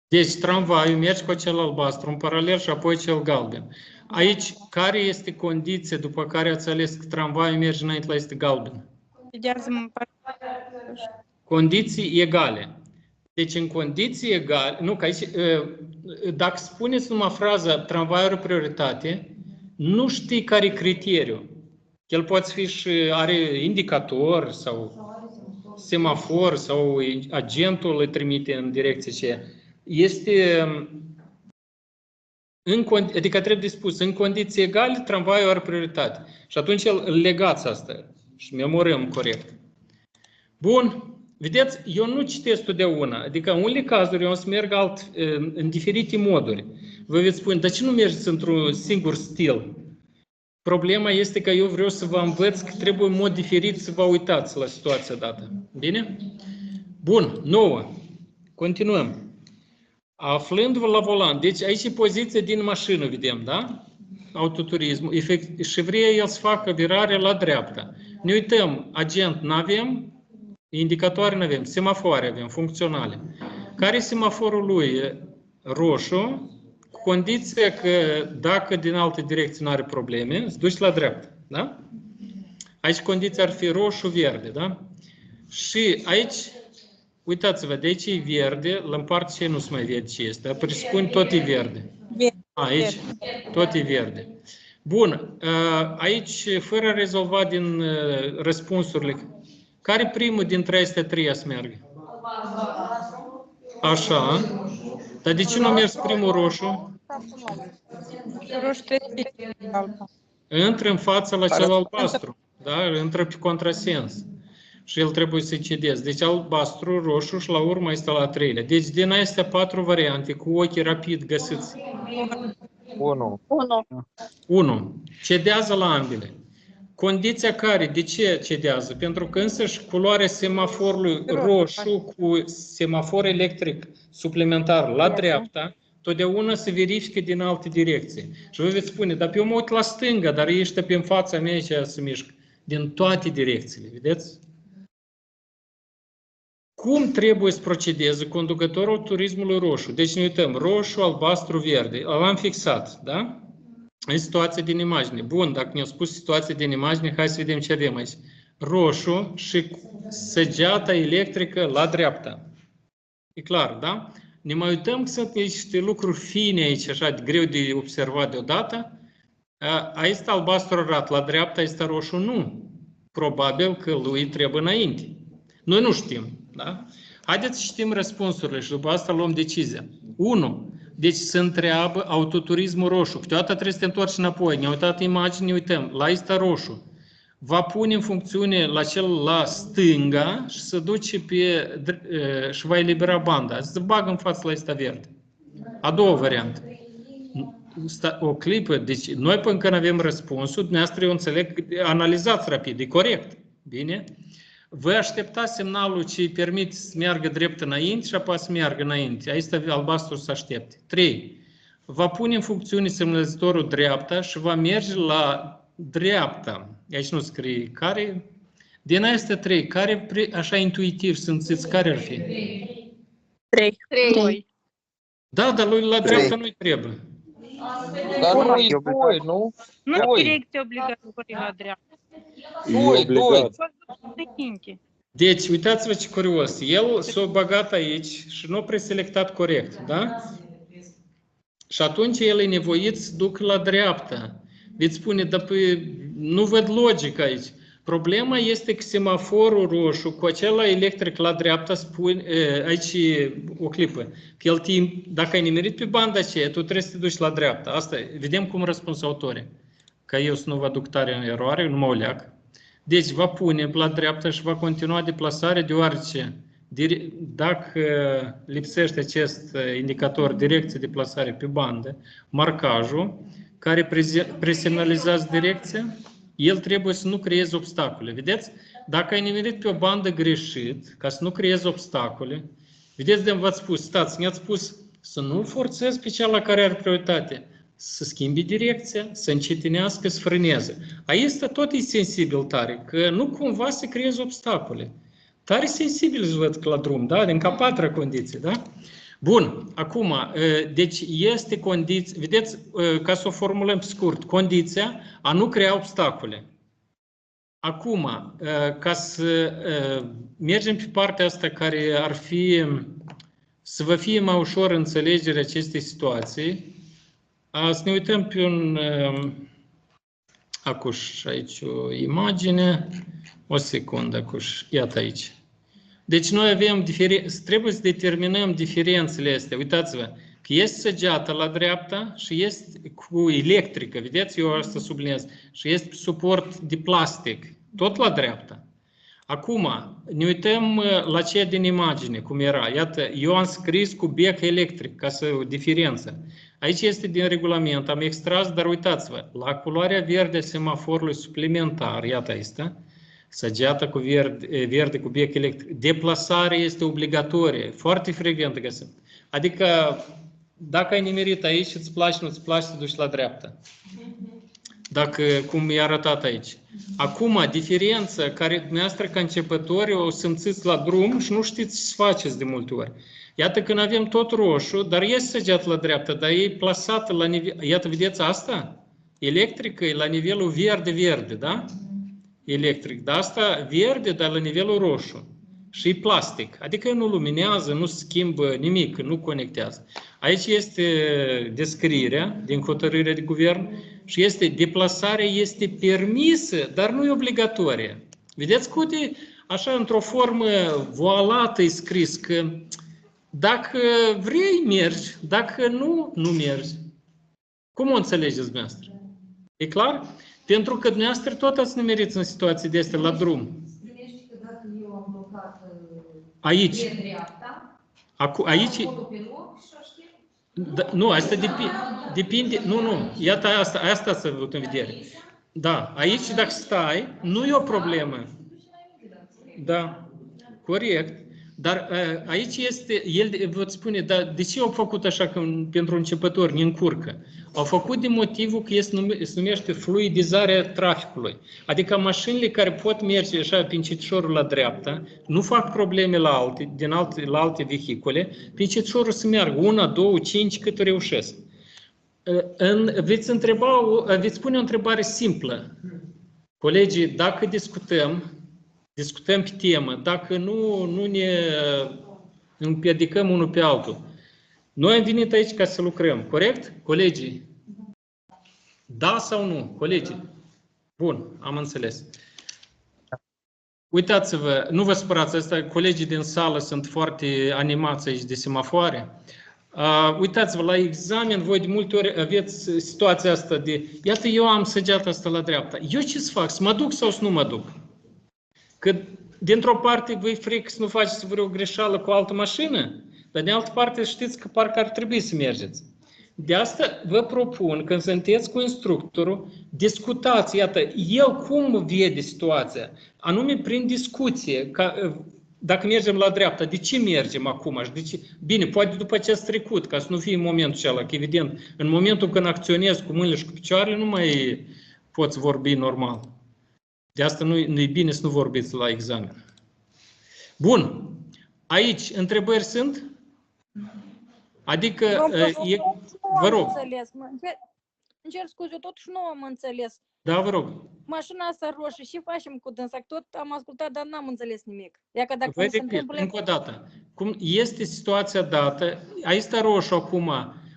Deci tramvaiul merge cu acel albastru în paralel și apoi cel galben. Aici, care este condiția după care ați ales că tramvaiul merge înainte la este galben? Condiții egale. Deci în condiții egale, nu, că aici, dacă spuneți numai fraza tramvaiul are prioritate, nu știi care e criteriul. El poate fi și are indicator sau semafor sau agentul îl trimite în direcție ce este, adică trebuie spus, în condiții egale, tramvaiul are prioritate. Și atunci îl legați asta și memorăm corect. Bun. Vedeți, eu nu citesc totdeauna, adică în unele cazuri eu o să merg în diferite moduri. Vă veți spune, dar ce nu mergeți într-un singur stil? Problema este că eu vreau să vă învăț că trebuie în mod diferit să vă uitați la situația dată. Bine? Bun, 9. Continuăm. Aflându-vă la volan, deci aici e poziția din mașină, vedem, da? Autoturismul. Și vrea el să facă virare la dreapta. Ne uităm, agent n-avem, indicatoare nu avem, semafoare avem, funcționale. Care semaforul lui? Roșu, cu condiția că dacă din alte direcții nu are probleme, îți duci la dreapta. Da? Aici condiția ar fi roșu-verde. Da? Și aici, uitați-vă, de aici e verde, la parte ce nu se mai vede ce este. Presupun tot e verde. Aici tot e verde. Bun, aici, fără a rezolva din răspunsurile, care primul dintre acestea trei să meargă? Așa. Dar de ce nu a mers primul roșu? Intră în fața la cel albastru. Da? Intră pe contrasens. Și el trebuie să cedeze. Deci albastru, roșu și la urmă este la treilea. Deci din acestea 4 variante, cu ochii rapid găsiți. 1. Cedează la ambele. Condiția care, de ce cedează? Pentru că însăși culoarea semaforului roșu cu semafor electric suplimentar la dreapta, totdeauna se verifică din alte direcții. Și vă veți spune, dar eu mă uit la stânga, dar ești pe în fața mea și se mișcă. Din toate direcțiile, vedeți? Cum trebuie să procedeze conducătorul turismului roșu? Deci ne uităm, roșu, albastru, verde. L-am fixat, da? În situația din imagine. Bun, dacă ne-au spus situația din imagine, hai să vedem ce avem aici. Roșu și săgeata electrică la dreapta. E clar, da? Ne mai uităm că sunt niște lucruri fine aici, așa, greu de observat deodată. Aici este albastru rat, la dreapta este roșu, nu. Probabil că lui trebuie înainte. Noi nu știm, da? Haideți să știm răspunsurile și după asta luăm decizia. 1. Deci se întreabă autoturismul roșu. Câteodată trebuie să te întorci înapoi. Ne-am uitat imagini, ne uităm. La ăsta roșu. Va pune în funcțiune la cel la stânga și se duce și va elibera banda. Se bagă în față la ăsta verde. A doua variantă. O clipă. Deci noi până când avem răspunsul, dumneavoastră eu înțeleg, analizați rapid. E corect. Bine? Vă așteptați semnalul ce îi permite să meargă drept înainte și apoi să meargă înainte. Aici stă albastru să aștepte. 3. Va pune în funcțiune semnalizatorul dreapta și va merge la dreapta. Aici nu scrie care. Din astea 3, care așa intuitiv simțiți care ar fi? 3. Da, dar lui la dreapta nu-i trebuie. Dar nu e 2, nu? Nu Doi. direcție obligatorie la dreapta. 2. Deci, uitați-vă ce curios. El s-a băgat aici și nu a preselectat corect, da? Și atunci el e nevoit să ducă la dreapta. Veți spune, dar nu văd logică aici. Problema este că semaforul roșu cu acela electric la dreapta spune, aici o clipă, că el timp, dacă ai nimerit pe banda aceea, tu trebuie să te duci la dreapta. Asta, vedem cum răspuns autorii. Ca eu să nu vă aduc tare în eroare, nu mă uleac. Deci va pune la dreapta și va continua deplasarea, deoarece dacă lipsește acest indicator direcție de plasare pe bandă, marcajul care presemnalizează direcția, el trebuie să nu creeze obstacole. Vedeți? Dacă ai nimerit pe o bandă greșit, ca să nu creezi obstacole, vedeți de v-ați spus, stați, ne-ați spus să nu forțezi pe cea la care are prioritate, să schimbi direcția, să încetinească, să frâneze. Aici tot e sensibil tare, că nu cumva să creezi obstacole. Tare sensibil îți văd la drum, da? Din ca 4 condiții, da? Bun, acum, deci este condiție, vedeți, ca să o formulăm scurt, condiția a nu crea obstacole. Acum, ca să mergem pe partea asta care ar fi, să vă fie mai ușor înțelegerea acestei situații, să ne uităm pe un, acuș, aici o imagine, o secundă, acuș, iată aici. Deci noi avem trebuie să determinăm diferențele astea. Uitați-vă, că este săgeată la dreapta și este cu electrică, vedeți, eu asta subliniez, și este suport de plastic, tot la dreapta. Acum, ne uităm la ceea din imagine, cum era. Iată, eu am scris cu bec electric, ca să o diferență. Aici este din regulament, am extras, dar uitați-vă, la culoarea verde a semaforului suplimentar, iată aici, săgeată cu verde cu bec electric. Deplasarea este obligatorie, foarte frecventă găsim. Adică, dacă ai nimerit aici și îți place, nu îți place, să duci la dreapta. Dacă, cum e arătat aici. Acum, diferența care dumneavoastră ca începători o simțiți la drum și nu știți ce să faceți de multe ori. Iată când avem tot roșu, dar este săgeat la dreapta, dar e plasată la nivel... Iată, vedeți asta? Electrică e la nivelul verde-verde, da? Electric. Dar asta verde, dar la nivelul roșu. Și e plastic. Adică nu luminează, nu schimbă nimic, nu conectează. Aici este descrierea din hotărârea de guvern și este deplasarea este permisă, dar nu e obligatorie. Vedeți cum de, așa într-o formă voalată e scris că dacă vrei, mergi, dacă nu, nu mergi. Cum o înțelegeți dumneavoastră? E clar? Pentru că dumneavoastră tot ați nimeriți în situații de astea la drum. Aici. Aici. Da, nu, asta depinde. Nu. Iată asta să văd în vedere. Da, aici dacă stai, nu e o problemă. Da, corect. Dar aici este, el vă spune, dar de ce au făcut așa că pentru începători ne încurcă? Au făcut din motivul că se numește fluidizarea traficului. Adică mașinile care pot merge așa prin cetișorul la dreapta, nu fac probleme la alte vehicule, prin cetișorul să meargă 1, 2, 5 cât reușesc. Veți spune o întrebare simplă. Colegii, dacă discutăm pe temă, dacă nu ne împiedicăm unul pe altul. Noi am venit aici ca să lucrăm, corect? Colegii? Da sau nu? Colegii? Bun, am înțeles. Uitați-vă, nu vă supărați, colegii din sală sunt foarte animați aici de semafoare. Uitați-vă, la examen, voi de multe ori aveți situația asta de, iată, eu am săgeata asta la dreapta. Eu ce să fac? Să mă duc sau să nu mă duc? Că dintr-o parte vă-i frică să nu faceți vreo greșeală cu o altă mașină, dar de altă parte știți că parcă ar trebui să mergeți. De asta vă propun, când sunteți cu instructorul, discutați, iată, el cum vede situația, anume prin discuție, dacă mergem la dreapta, de ce mergem acum? Bine, poate după ce ați trecut, ca să nu fie în momentul acela, că evident, în momentul când acționezi cu mâinile și cu picioarele, nu mai poți vorbi normal. De asta nu-i bine să nu vorbiți la examen. Bun. Aici, întrebări sunt? Adică, vă rog. Îmi cer scuze, eu totuși nu am înțeles. Da, vă rog. Mașina asta roșie, ce facem cu dânsa? Tot am ascultat, dar n-am înțeles nimic. Ia că dacă Vă se repet, întâmplă... încă o dată. Cum este situația dată, aici este roșu acum,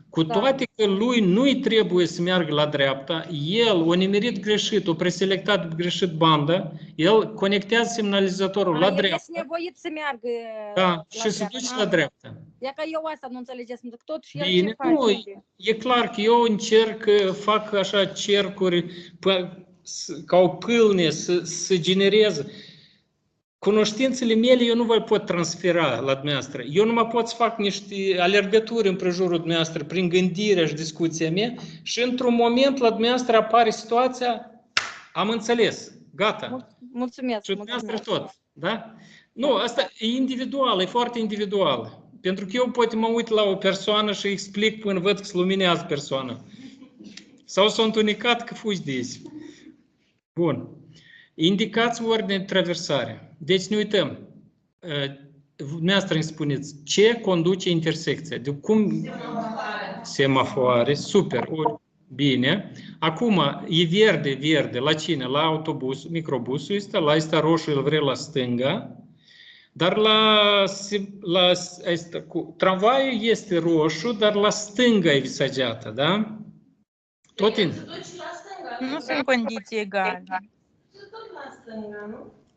cu toate că lui nu-i trebuie să meargă la dreapta, el o nimerit greșit, o preselectat greșit banda, el conectează semnalizatorul la dreapta. El este nevoit să meargă da, și se duce la dreapta. Ia că eu asta nu înțelegeți, pentru că totuși el bine, ce face? Nu, e clar că eu încerc, fac așa cercuri ca o pâlne să genereze. Cunoștințele mele eu nu vă pot transfera la dumneavoastră. Eu nu mă pot să fac niște alergături împrejurul dumneavoastră prin gândirea și discuția mea și într-un moment la dumneavoastră apare situația, am înțeles, gata. Mulțumesc. Și dumneavoastră tot, da? Nu, asta e individual, e foarte individual. Pentru că eu poate mă uit la o persoană și explic până văd că se luminează persoana. Sau s-a întunecat că fugi de aici. Bun. Indicați ordine de traversare. Deci ne uităm. Dumneavoastră îmi spuneți ce conduce intersecția. De cum? Semafoare. Super. Bine. Acum, e verde. La cine? La autobuz, microbusul este, la ăsta roșu îl vrei la stânga. Dar tramvaiul este roșu, dar la stânga e visageată, da? Tot în... Nu sunt condiții egale.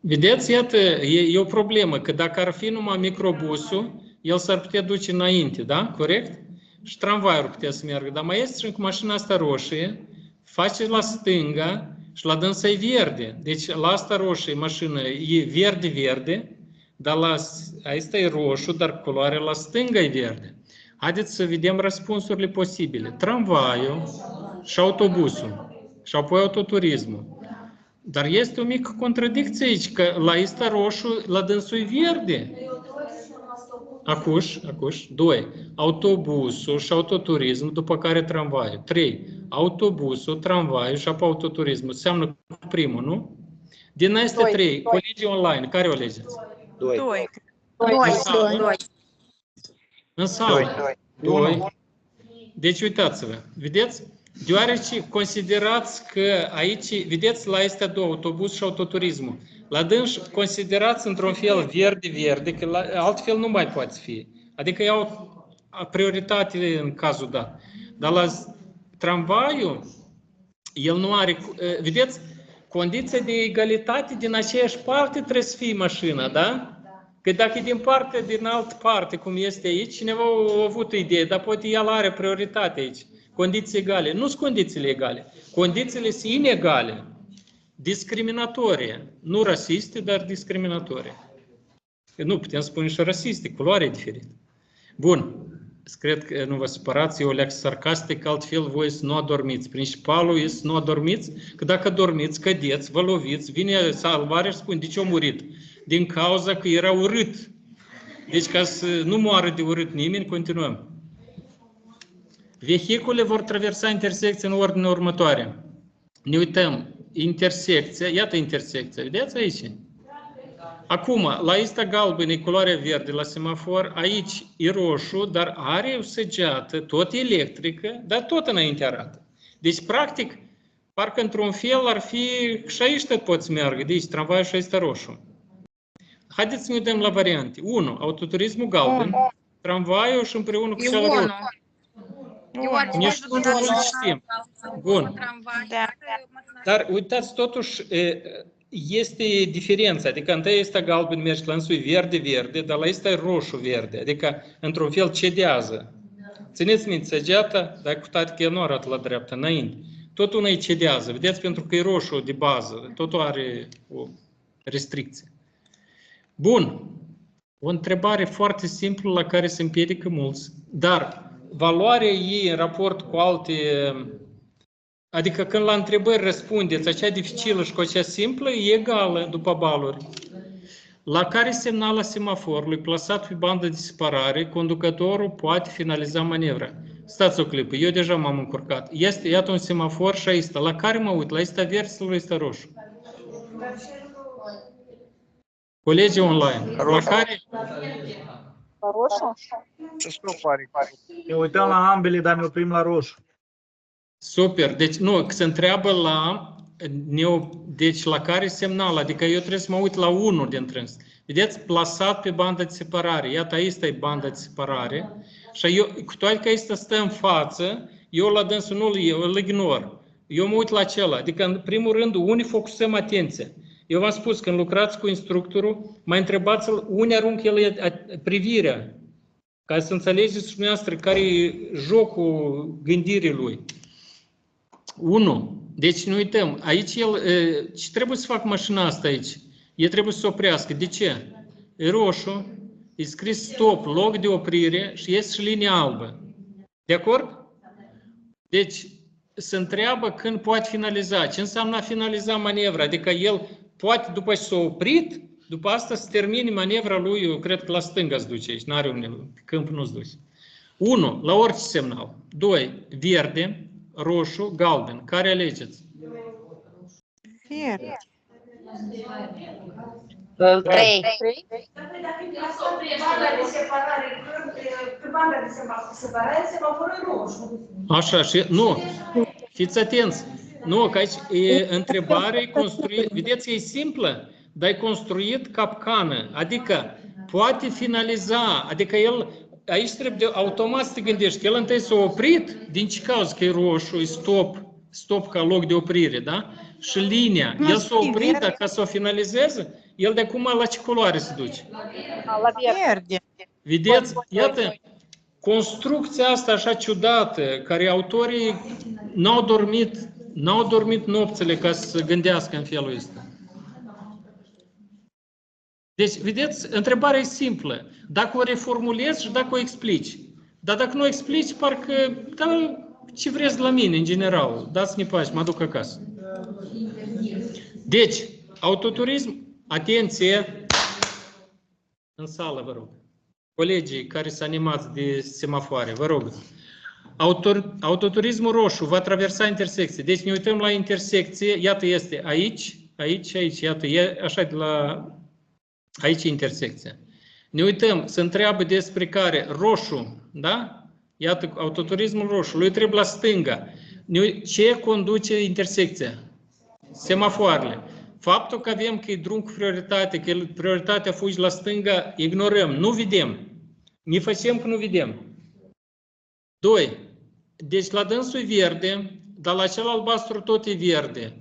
Vedeți, iată, e o problemă, că dacă ar fi numai microbusul, el s-ar putea duce înainte, da? Corect? Și tramvaiul ar putea să meargă. Dar mai este și cu mașina asta roșie, face la stânga și la dânsa e verde. Deci la asta roșie mașină e verde, dar asta e roșu, dar culoarea la stânga e verde. Haideți să vedem răspunsurile posibile. Tramvaiul și autobusul și apoi autoturismul. Dar este o mică contradicție aici, că la ăsta roșu, la dânsul e verde. Acuș. 2. Autobusul și autoturismul, după care tramvaiul. 3. Autobusul, tramvaiul și apoi autoturismul. Seamănă cu primul, nu? Din astea 3, colegii online, care o alegeți? 2. În sală. 2. Deci uitați-vă, vedeți? Deoarece considerați că aici, vedeți, la astea două, autobuz și autoturismul, la dâns considerați într-un fel verde, că altfel nu mai poate fi. Adică iau prioritate în cazul dat. Dar la tramvaiul, el nu are, vedeți, condiția de egalitate din aceeași parte trebuie să fie mașina, da? Că dacă e din altă parte, cum este aici, cineva a avut o idee, dar poate el are prioritate aici. Condiții egale. Nu sunt condițiile egale. Condițiile sunt inegale, discriminatorie. Nu rasiste, dar discriminatorie. Nu putem spune și rasiste, culoarea e diferită. Bun. Cred că nu vă supărați, eu leac sarcastic, altfel voi să nu adormiți. Principalul este să nu adormiți, că dacă dormiți, cădeți, vă loviți, vine salvarea și spune, de ce a murit? Din cauza că era urât. Deci ca să nu moară de urât nimeni, continuăm. Vehicule vor traversa intersecția în ordine următoare. Ne uităm, intersecția, iată intersecția, vedeți aici? Acum, la ăsta galben e culoarea verde la semafor, aici e roșu, dar are o săgeată, tot electrică, dar tot înainte arată. Deci, practic, parcă într-un fel ar fi, și aici tot poți meargă, deci tramvaiul și ăsta roșu. Haideți să ne uităm la variante. 1. Autoturismul galben, tramvaiul și împreună cu cel roșu. Nici nu știm. Bun. Dar uitați, totuși, este diferența. Adică întâi este galben, merge la însul verde, dar la ăsta e roșu-verde. Adică, într-un fel, cedează. Țineți minte, săgeata, dar cu toate că ea nu arată la dreapta, înainte. Totul ne cedează. Vedeți, pentru că e roșu de bază. Totul are o restricție. Bun. O întrebare foarte simplă la care se împiedică mulți. Dar valoarea ei în raport cu alte... Adică când la întrebări răspundeți, acea dificilă și cu acea simplă, e egală după baluri. La care semnala semaforului plasat pe bandă de separare, conducătorul poate finaliza manevra. Stați o clipă, eu deja m-am încurcat. Este, iată un semafor și aici. La care mă uit? La ăsta verde sau la ăsta roșu? Colegii online. La care? Ce scop are? Ne uităm la ambele, dar ne oprim la roșu. Super. Deci, nu, se întreabă la... Deci, la care semnal? Adică eu trebuie să mă uit la unul dintre ei. Vedeți? Plasat pe bandă de separare. Iată, aici e banda de separare. Și eu, cu toate că aici stă în față, eu la dânsul nu îl ignor. Eu mă uit la acela. Adică, în primul rând, unii focusăm atenția. Eu v-am spus, când lucrați cu instructorul, mai întrebați-l unde aruncă el privirea. Ca să înțelegeți dumneavoastră care e jocul gândirii lui. 1. Deci nu uităm, aici el, ce trebuie să facă mașina asta aici? El trebuie să se oprească. De ce? E roșu, e scris stop, loc de oprire și este și linia albă. De acord? Deci se întreabă când poate finaliza. Ce înseamnă a finaliza manevra? Adică el poate, după ce s-a oprit, după asta să termine manevra lui, eu cred că la stânga se duce aici, n-are unde, câmp nu se duce. 1. La orice semnal. 2. Verde, roșu, galben. Care alegeți? Verde. 3. Dacă e plasat pe banda de separare, pe banda de separare, semaforul e roșu. Așa, și nu, fiți atenți. Nu, că aici e întrebare construită, vedeți, e simplă, dar e construit capcană, adică poate finaliza, adică el, aici trebuie automat să te gândești că el întâi s-a oprit, din ce cauză că e roșu, e stop ca loc de oprire, da? Și linia, el s-a oprit, dar ca să o finalizeze, el de acum la ce culoare se duce? Verde. Vedeți? Iată, construcția asta așa ciudată, care autorii n-au dormit nopțile ca să gândească în felul ăsta. Deci, vedeți, întrebarea e simplă. Dacă o reformulezi și dacă o explici. Dar dacă nu o explici, parcă, da, ce vreți de la mine, în general, dați-ne pași, mă duc acasă. Deci, autoturism, atenție, în sală, vă rog. Colegii care s-au animați de semafoare, vă rog. Autoturismul roșu va traversa intersecție. Deci ne uităm la intersecție, iată este aici, iată, e așa de la... Aici e intersecția. Ne uităm, se întreabă despre care? Roșu, da? Iată, autoturismul roșu, lui trebuie la stânga. Ce conduce intersecția? Semafoarele. Faptul că avem că e drum cu prioritate, că prioritatea fugi la stânga, ignorăm, nu vedem. Ne facem că nu vedem. 2. Deci la dânsul e verde, dar la cel albastru tot e verde.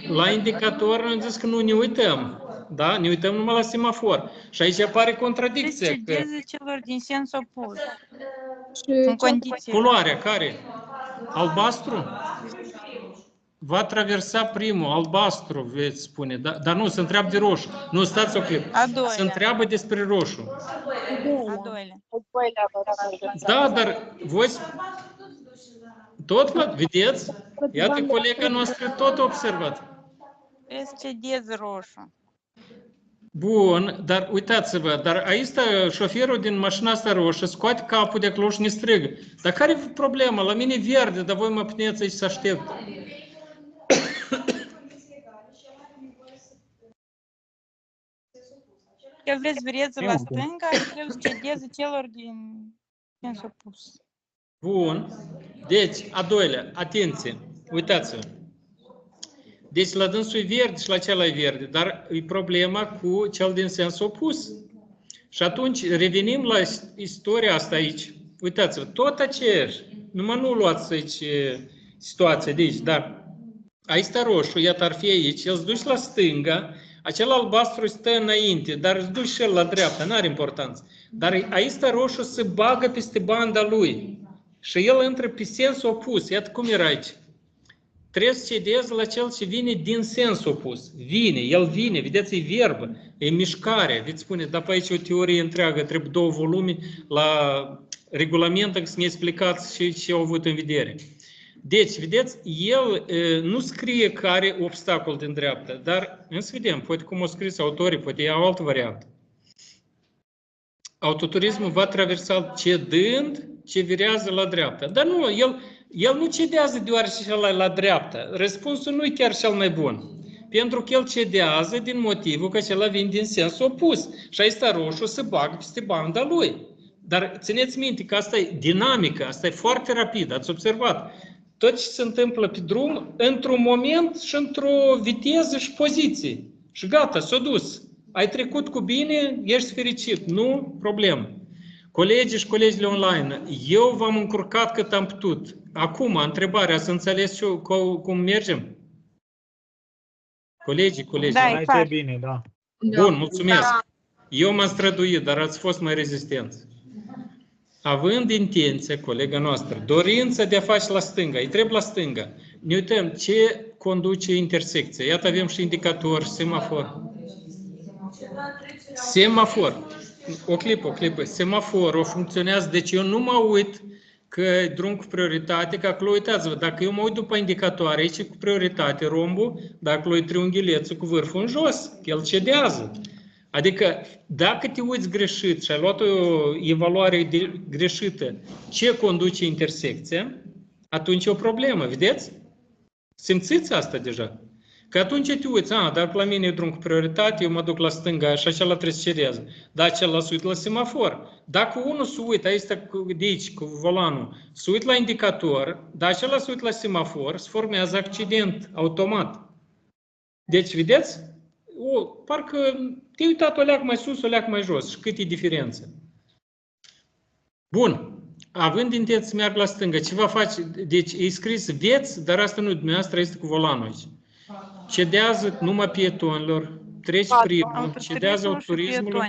La indicator am zis că nu ne uităm. Da? Ne uităm numai la semafor. Și aici apare contradicția. Cedeze celor din sens opus. În condiții. Culoarea care? Albastru? Va traversa primul, albastru, veți spune. Dar nu, se întreabă de roșu. Nu, stați o clipă. Se întreabă despre roșu. A doilea. Da, dar voi... Tot, vedeți? Iată, colega noastră tot observat. Cedez roșu. Bun, dar uitați-vă, dar aici șoferul din mașina asta roșă scoate capul de acolo și ne strigă. Dar care e problema? La mine verde, dar voi mă puneți aici să aștept. Eu vreți vreți la stânga, trebuie să cedeze celor din sens opus. Bun. Deci, a doilea, atenție, uitați-vă. Deci la dânsul e verde și la celălalt e verde, dar e problema cu cel din sens opus. Și atunci revenim la istoria asta aici. Uitați-vă, tot aceeași, numai nu luați aici situația de aici, dar aici este roșu, iată ar fi aici, el se duce la stânga, Acel albastru stă înainte, dar îți duci și el la dreapta, n-are importanță. Dar aici stă roșu se bagă peste banda lui. Și el intră pe sens opus. Iată cum era aici. Trebuie să cedezi la cel ce vine din sens opus. Vine, el vine, vedeți, e verbă, e mișcare. Veți spune, dar pe aici o teorie întreagă, trebuie 2 volume la regulament să ne explicați ce au avut în vedere. Deci, vedeți, el nu scrie că are obstacol din dreapta, dar, să vedem, poate cum au scris autorii, poate e o altă variantă. Autoturismul va traversa cedând ce virează la dreapta. Dar nu, el nu cedează deoarece ăla e la dreapta. Răspunsul nu e chiar cel mai bun. Pentru că el cedează din motivul că acela vine din sens opus. Și aici stă roșu se bagă peste banda lui. Dar țineți minte că asta e dinamică, asta e foarte rapid, ați observat. Tot ce se întâmplă pe drum, într-un moment și într-o viteză și poziție. Și gata, s-a dus. Ai trecut cu bine, ești fericit. Nu? Problemă. Colegii și colegile online, eu v-am încurcat cât am putut. Acum, întrebarea, să înțeles cum mergem? Colegii. Da, e Mai clar. bine, da. Bun, mulțumesc. Eu m-am străduit, dar ați fost mai rezistenți. Având intenția, colega noastră, dorința de a face la stânga, îi trebuie la stânga. Ne uităm ce conduce intersecția. Iată avem și indicator, semafor. Semafor. O clipă. Semaforul funcționează, deci eu nu mă uit că e drum cu prioritate, că acolo, uitați-vă, dacă eu mă uit după indicatoare, aici e cu prioritate rombul, dar acolo e triunghiulețul cu vârful în jos, el cedează. Adică, dacă te uiți greșit și ai luat o evaluare greșită, ce conduce intersecția, atunci e o problemă, vedeți? Simțiți asta deja? Că atunci te uiți, dar la mine e drum cu prioritate, eu mă duc la stânga și acela trebuie să cedează. Dar acela se uită la semafor. Dacă unul se uită, aici de aici, cu volanul, se uită la indicator, dar acela se uită la semafor, se formează accident automat. Deci, vedeți? Parcă te-ai uitat o leac mai sus, o leac mai jos. Și cât e diferența? Bun. Având intenție să meargă la stânga, ce va face? Deci e scris veți, dar asta nu dumneavoastră, este cu volanul aici. Cedează numai pietonilor, treci primul, cedează autoturismului.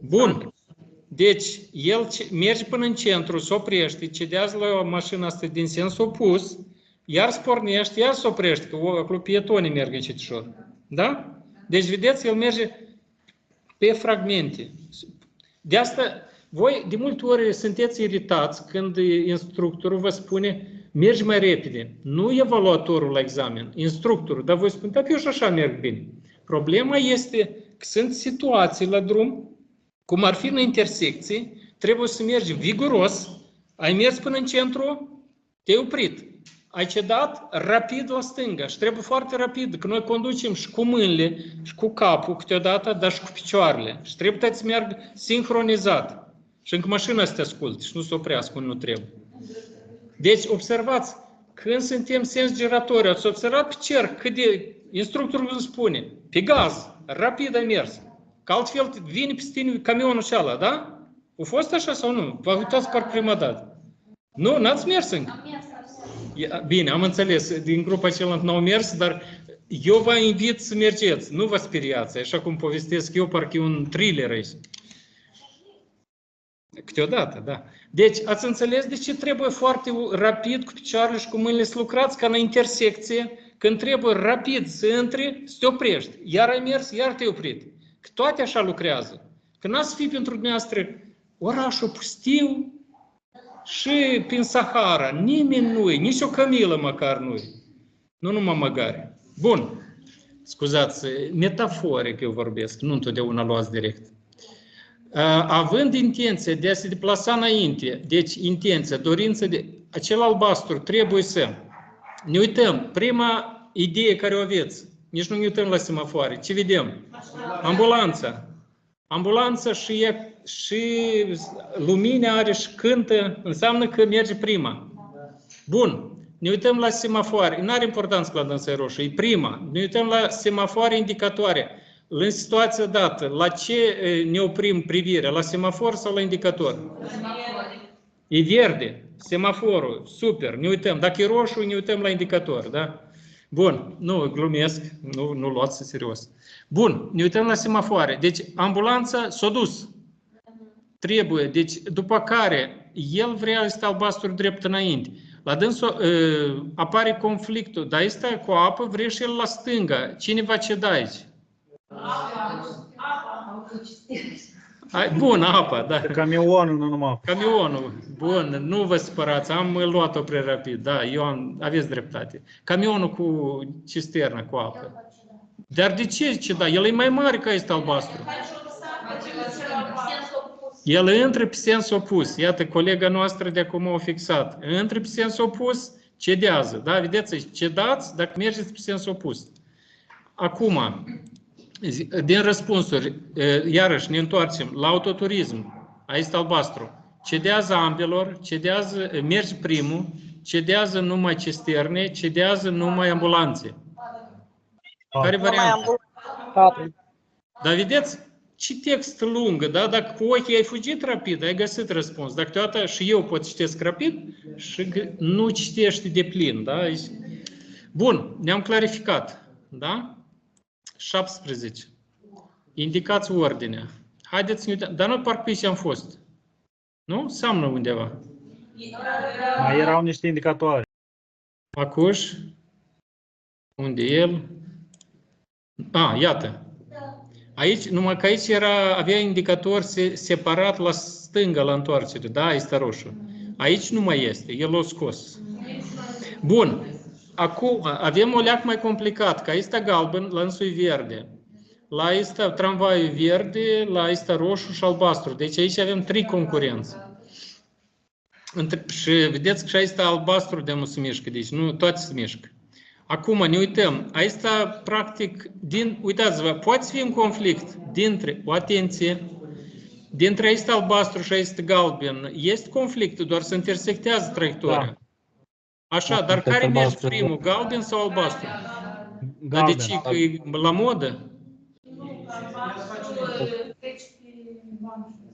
Bun. Deci, el merge până în centru, se oprește, cedează la mașina asta din sens opus, iar se pornește, iar se oprește, că acolo pietonii merg încetișor. Da? Deci, vedeți, el merge pe fragmente. De asta, voi de multe ori sunteți iritați când instructorul vă spune mergi mai repede. Nu evaluatorul la examen, instructorul, dar voi spune, da, eu și așa merg bine. Problema este că sunt situații la drum, cum ar fi în intersecții, trebuie să mergi viguros, ai mers până în centru, te-ai oprit. Ai cedat rapid la stânga și trebuie foarte rapid, că noi conducem și cu mâinile, și cu capul câteodată, dar și cu picioarele. Și trebuie să meargă sincronizat. Și încă mașina să te asculte și nu se oprească când nu trebuie. Deci, observați, când suntem sens giratori, ați observat pe cer cât de instructorul vă spune, pe gaz, rapid ai mers. Că altfel vine pe tine camionul ăla, da? A fost așa sau nu? Vă uitați parcă prima dată. Nu, n-ați mers încă. Bine, am înțeles, din grupul celălalt n-au mers, dar eu vă invit să mergeți, nu vă speriați, așa cum povestesc eu, parcă e un thriller aici. Câteodată, da. Deci, ați înțeles de ce trebuie foarte rapid cu picioarele și cu mâinile să lucrați, ca în intersecție, când trebuie rapid să intri, să te oprești. Iar ai mers, iar te-ai oprit. Că toate așa lucrează. Că n-a să fie pentru dumneavoastră orașul pustiu și prin Sahara. Nimeni nu-i, nici o cămilă măcar nu-i. Nu numai măgare. Bun. Scuzați, metaforic eu vorbesc, nu întotdeauna luați direct. Având intenția de a se deplasa înainte, deci intenția, dorința de... Acel albastru trebuie să... Ne uităm, prima idee care o aveți, nici nu ne uităm la semafoare, ce vedem? Ambulanța. Ambulanța și lumina are și cântă, înseamnă că merge prima. Bun, ne uităm la semafoare, nu are importanță că la dânsa e roșu, e prima. Ne uităm la semafoare indicatoare. În situația dată, la ce ne oprim privirea? La semafor sau la indicator? E verde, semaforul, super, ne uităm. Dacă e roșu, ne uităm la indicator, da? Bun, nu, glumesc, nu luați serios. Bun, ne uităm la semafoare. Deci, ambulanța s-a dus. Trebuie. Deci, după care, el vrea să albastru drept înainte. La dânsul apare conflictul, dar este cu apă, vrea și el la stânga. Cine va ceda aici? Bun, apa, da. Camionul, nu numai. Camionul, bun, nu vă spărați, am luat-o prea rapid, da, aveți dreptate. Camionul cu cisternă, cu apă. Dar de ce ceda? El e mai mare ca este albastru. El intră pe sens opus. Iată, colega noastră de acum a fixat. Intră pe sens opus, cedează. Da, vedeți, cedați dacă mergeți pe sens opus. Acum, din răspunsuri, iarăși ne întoarcem la autoturism. Aici este albastru. Cedează ambelor, merge primul, cedează numai cisterne, cedează numai ambulanțe. Care variantă? Dar vedeți? Ce text lung, da? Dacă cu ochii ai fugit rapid, ai găsit răspuns. Dacă câteodată și eu pot citesc rapid și nu citești de plin, da? Bun, ne-am clarificat, da? 17. Indicați ordinea. Haideți să ne uităm. Dar noi parcă pe aici am fost. Nu? Seamnă undeva. Mai erau niște indicatoare. Acuș. Unde e el? Iată. Aici, numai că aici avea indicator separat la stânga, la întoarcere. Da, este roșu. Aici nu mai este. El l-a scos. Bun. Acum avem o leac mai complicat. Că este galben, la însul verde. La este tramvaiul verde, la este roșu și albastru. Deci aici avem 3 concurenți. Și vedeți că și este albastru de nu se mișcă. Deci nu toate se mișcă. Acum ne uităm, aici practic, uitați-vă, poate fi un conflict dintre, o atenție, dintre aici albastru și aici galben. Este conflictul, doar se intersectează traiectoria. Da. Așa, dar care merge primul, galben sau albastru? Dar de ce, că e la modă?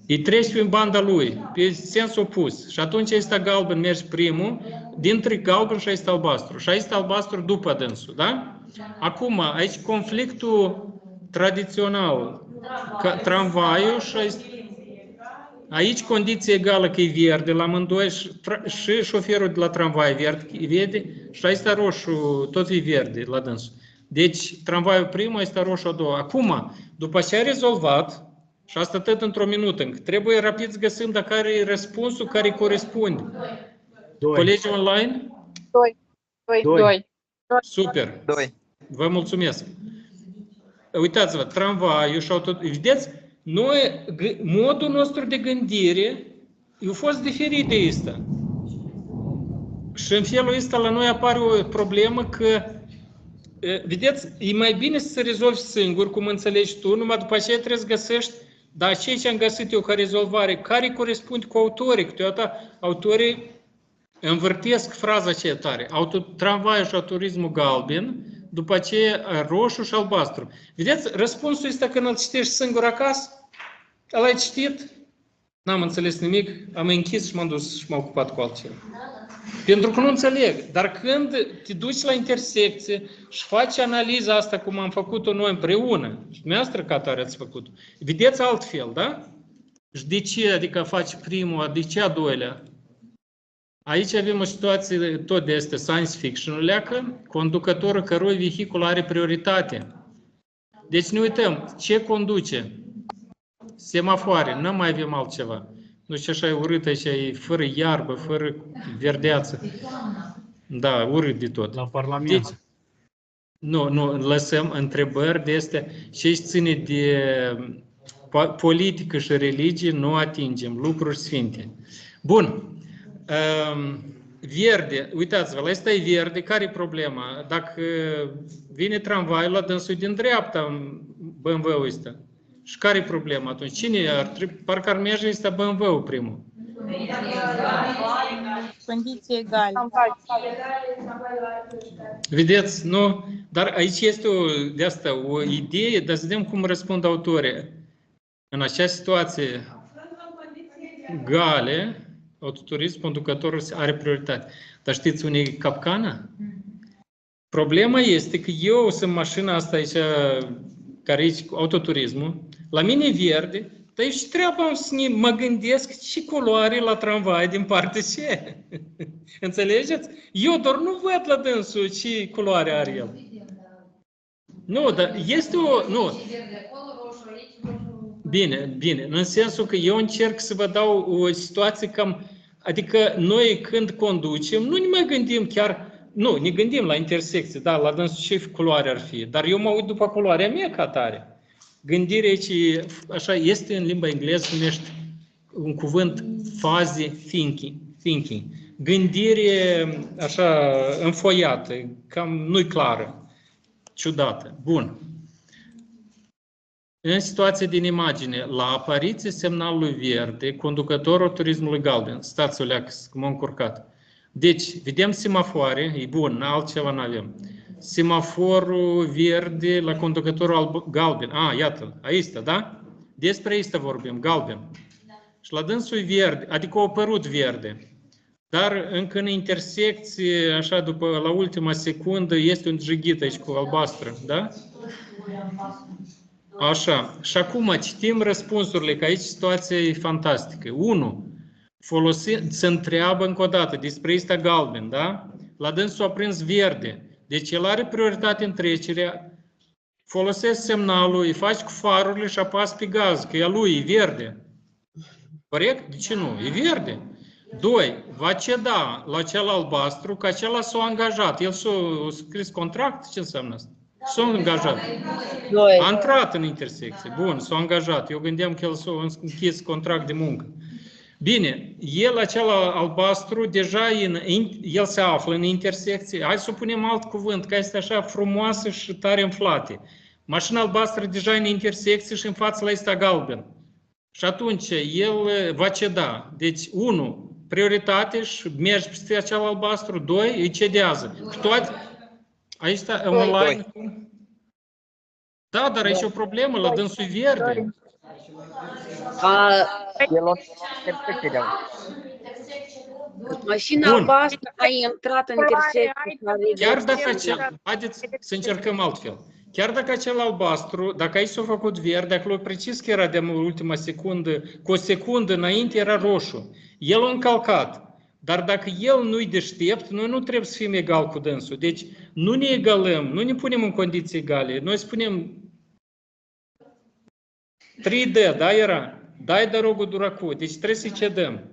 Îi treci prin banda lui, pe sens opus. Și atunci este galben, merge primul, dintre galben și este albastru. Și este albastru după dânsul, da? Acum, aici conflictul tradițional, tramvaiul și aici condiție egală că e verde la amândoi și șoferul de la tramvai verde și este roșu, tot e verde la dânsul. Deci, tramvaiul primul este roșu a doua. Acum, după ce ai rezolvat, și asta tot într-o minută, încă trebuie rapid să găsim dacă are răspunsul care corespunde. Colegii online? 2. Super. 2. Vă mulțumesc. Uitați-vă, tramvaiul și vedeți? Noi, modul nostru de gândire a fost diferit de asta. Și în felul ăsta la noi apare o problemă că, vedeți, e mai bine să se rezolvi singur, cum înțelegi tu, numai după aceea trebuie să găsești, dar ceea ce am găsit eu ca rezolvare, care corespunde cu autorii, câteodată autorii învârtesc fraza aceea tare. Tramvaiul și autoturismul galben, după aceea roșu și albastru. Vedeți, răspunsul este când îl citești singur acasă, l-ai citit, n-am înțeles nimic, am închis și m-am dus și m-am ocupat cu altceva. Pentru că nu înțeleg. Dar când te duci la intersecție și faci analiza asta cum am făcut-o noi împreună, și dumneavoastră ca tare ați făcut-o, vedeți altfel, da? Și de ce, adică faci primul, de ce a doilea? Aici avem o situație tot de este science fiction, leacă, conducătorul cărui vehicul are prioritate. Deci ne uităm, ce conduce? Semafoare, nu mai avem altceva. Nu știu, așa e urât, așa e fără iarbă, fără verdeață. Da, urât de tot. La Parlament. Deci, nu, lăsăm întrebări de astea. Ce ține de politică și religie, nu atingem. Lucruri sfinte. Bun. Verde, uitați-vă, la ăsta e verde, care e problema? Dacă vine tramvaiul la dânsul din dreapta, BMW-ul ăsta, și care e problema atunci? Cine ar trebui? Parcă ar merge este BMW-ul primul. Condiții egale. Vedeți, nu? Dar aici este o idee, dar să vedem cum răspund autorii. În această situație egale, autoturism, conducătorul are prioritate. Dar știți unde e capcana? problema este că eu sunt mașina asta aici, care e autoturismul, la mine verde, dar eu și treaba să mă gândesc și culoare la tramvai din partea ce. Înțelegeți? Eu doar nu văd la dânsul ce culoare are el. Nu, dar este o... Nu. Bine, bine. În sensul că eu încerc să vă dau o situație cam... Adică noi când conducem, nu ne mai gândim chiar... Nu, ne gândim la intersecție, da, la dânsul ce culoare ar fi. Dar eu mă uit după culoarea mea ca tare. Gândirea aici, așa, este în limba engleză, numește un cuvânt faze thinking. Gândire așa înfoiată, cam nu-i clară, ciudată. Bun. În situația din imagine, la apariție semnalului verde, conducătorul turismului galben, stați o leacă, că m-am încurcat. Deci, vedem semafoare, e bun, altceva nu avem. Semaforul verde la conducătorul galben. Iată, aici, da? Despre aici vorbim, galben. Și la dânsul verde, adică a apărut verde. Dar încă în intersecție, așa, după, la ultima secundă, este un jighit aici cu albastră, da? Așa. Și acum citim răspunsurile, că aici situația e fantastică. 1. Se întreabă încă o dată despre ăsta galben, da? La dânsul a prins verde. Deci el are prioritate în trecere, folosesc semnalul, îi faci cu farurile și apasă pe gaz, că e a lui, e verde. Corect? De ce nu? E verde. 2. Va ceda la cel albastru, că acela s-a angajat. El s-a scris contract? Ce înseamnă asta? S-a angajat. A intrat în intersecție. Bun, s-a angajat. Eu gândeam că el s-a închis contract de muncă. Bine, el, acela albastru, deja el se află în intersecție. Hai să punem alt cuvânt, că este așa frumoasă și tare înflate. Mașina albastră deja în intersecție și în fața la este galben. Și atunci el va ceda. Deci, 1, prioritate și mergi peste acel albastru. 2, îi cedează. Toate... Aici está online. Da, dar aici e o problemă, la dânsul verde. Mașina albastră a intrat în intersecție. Chiar dacă haideți să încercăm altfel. Chiar dacă acel albastru, dacă aici s-a făcut verde, acolo precis că era de ultima secundă, cu o secundă înainte era roșu. El a încălcat. Dar dacă el nu-i deștept, noi nu trebuie să fim egal cu dânsul. Deci nu ne egalăm, nu ne punem în condiții egale. Noi spunem 3D, da, era? Dai de rogul duracu. Deci trebuie să-i cedăm.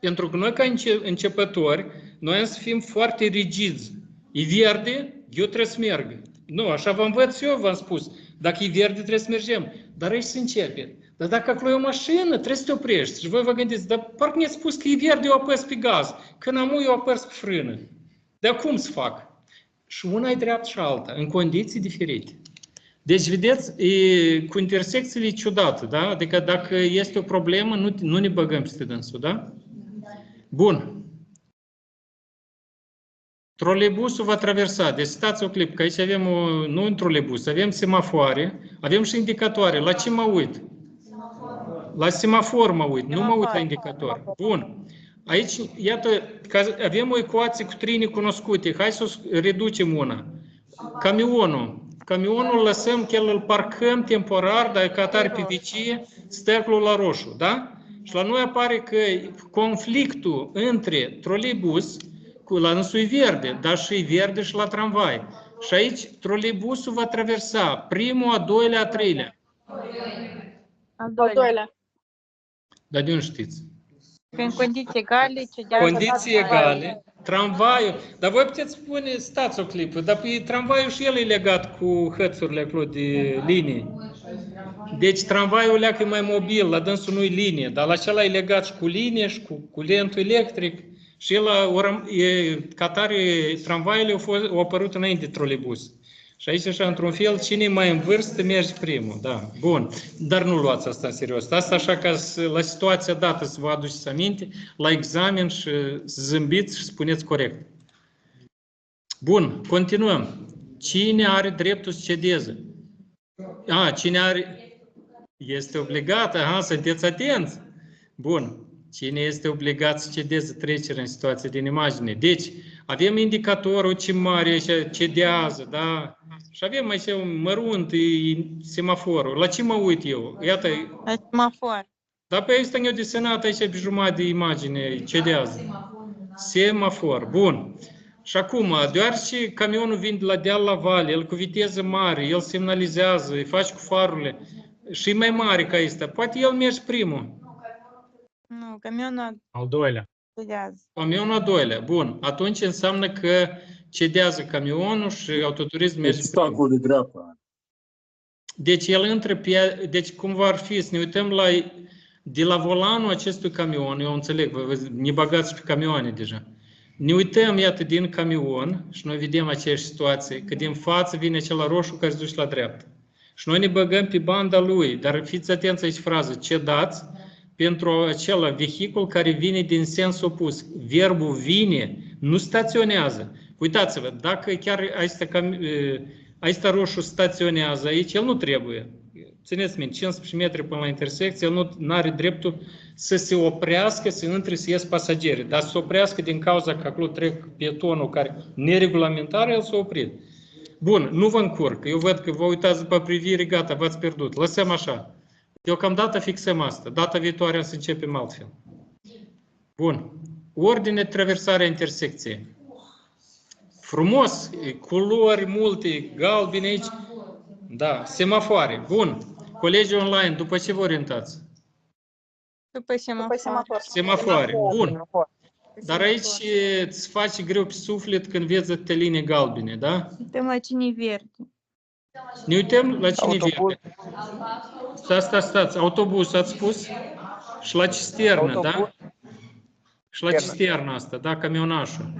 Pentru că noi, ca începători, noi am să fim foarte rigizi. E verde, eu trebuie să merg. Nu, așa vă învăț eu, v-am spus. Dacă e verde, trebuie să mergem. Dar aici se începe. Dar dacă acolo e o mașină, trebuie să te oprești. Și voi vă gândiți, dar parcă mi-ați spus că e verde, eu apăs pe gaz. Când am eu apăs pe frână. Dar cum să fac? Și una e dreaptă și alta, în condiții diferite. Deci, vedeți, cu intersecțiile e ciudată, da? Adică dacă este o problemă, nu ne băgăm peste dânsul, da? Bun. Troleibusul va traversa. Deci, stați o clip, că aici avem, nu un troleibus, avem semafoare, avem și indicatoare. La ce mă uit? La semafor mă uit, nu mă uit la indicator. Bun. Aici, iată, că avem o ecuație cu 3 necunoscute. Hai să o reducem una. Camionul. Camionul lăsăm că îl parcăm temporar, dar ca atare pe vicie, steclul la roșu, da? Și la noi apare că conflictul între troleibus, la însul verde, dar și verde și la tramvai. Și aici troleibusul va traversa primul, a doilea, a treilea. Al doilea. Dar de unde știți? În condiții egale, condiții egale, tramvaiul. Dar voi puteți spune, stați o clipă, dar tramvaiul și el e legat cu hățurile acolo de linii. Deci tramvaiul leacă e mai mobil, la dânsul nu e linie, dar la acela e legat și cu linie și cu lentul electric. Și el, ca tare, tramvaiele au apărut înainte de troleibus. Și aici, așa, într-un fel, cine e mai în vârstă merge primul. Da, bun. Dar nu luați asta în serios. Asta așa ca la situația dată să vă aduceți aminte, la examen și să zâmbiți și spuneți corect. Bun, continuăm. Cine are dreptul să cedeze? Cine are... Este obligat? Sunteți atenți. Bun. Cine este obligat să cedeze trecerea în situația din imagine? Deci, Avem indicatorul ce mare așa cedează, da? Și avem aici un mărunt, semaforul. La ce mă uit eu? Iată, La semafor. dar pe aici eu desenat aici pe jumătate de imagine, cedează. Semafor, bun. Și acum, deoarece camionul vine de la deal la vale, el cu viteză mare, el semnalizează, îi faci cu farurile și e mai mare ca ăsta, poate el merge primul. Nu, camionul Al doilea. cedează. Camionul a doilea, bun. Atunci înseamnă că cedează camionul și autoturism merge primul. Stacul de dreapta. Deci el intră pe... Deci cum va fi să ne uităm de la volanul acestui camion, eu înțeleg, ne băgați pe camioane deja. Ne uităm, iată, din camion și noi vedem aceeași situație, că din față vine acela roșu care se duce la dreapta. Și noi ne băgăm pe banda lui, dar fiți atenți aici frază, cedați pentru acela vehicul care vine din sens opus. Verbul vine, nu staționează. Uitați-vă, dacă chiar acesta roșu staționează aici, el nu trebuie. Țineți minte, 15 metri până la intersecție, el nu are dreptul să se oprească, să intre, să ies pasagerii. Dar să se oprească din cauza că acolo trec pietonul care neregulamentar, el s-a oprit. Bun, nu vă încurc. Eu văd că vă uitați după privire, gata, v-ați pierdut. Lăsăm așa. Deocamdată fixăm asta. Data viitoare o să începem altfel. Bun. Ordine de traversare a intersecției. Frumos, culori multe, galbene aici. Da, semafoare. Bun. Colegii online, după ce vă orientați? După semafor. Semafoare. Bun. Dar aici îți face greu pe suflet când vezi atâtea linii galbene, da? Suntem la cine verde. Ne uităm la cine verde. Stați. Autobuz ați spus? Și la cisternă, da? Și la cisternă asta, da? Camionașul.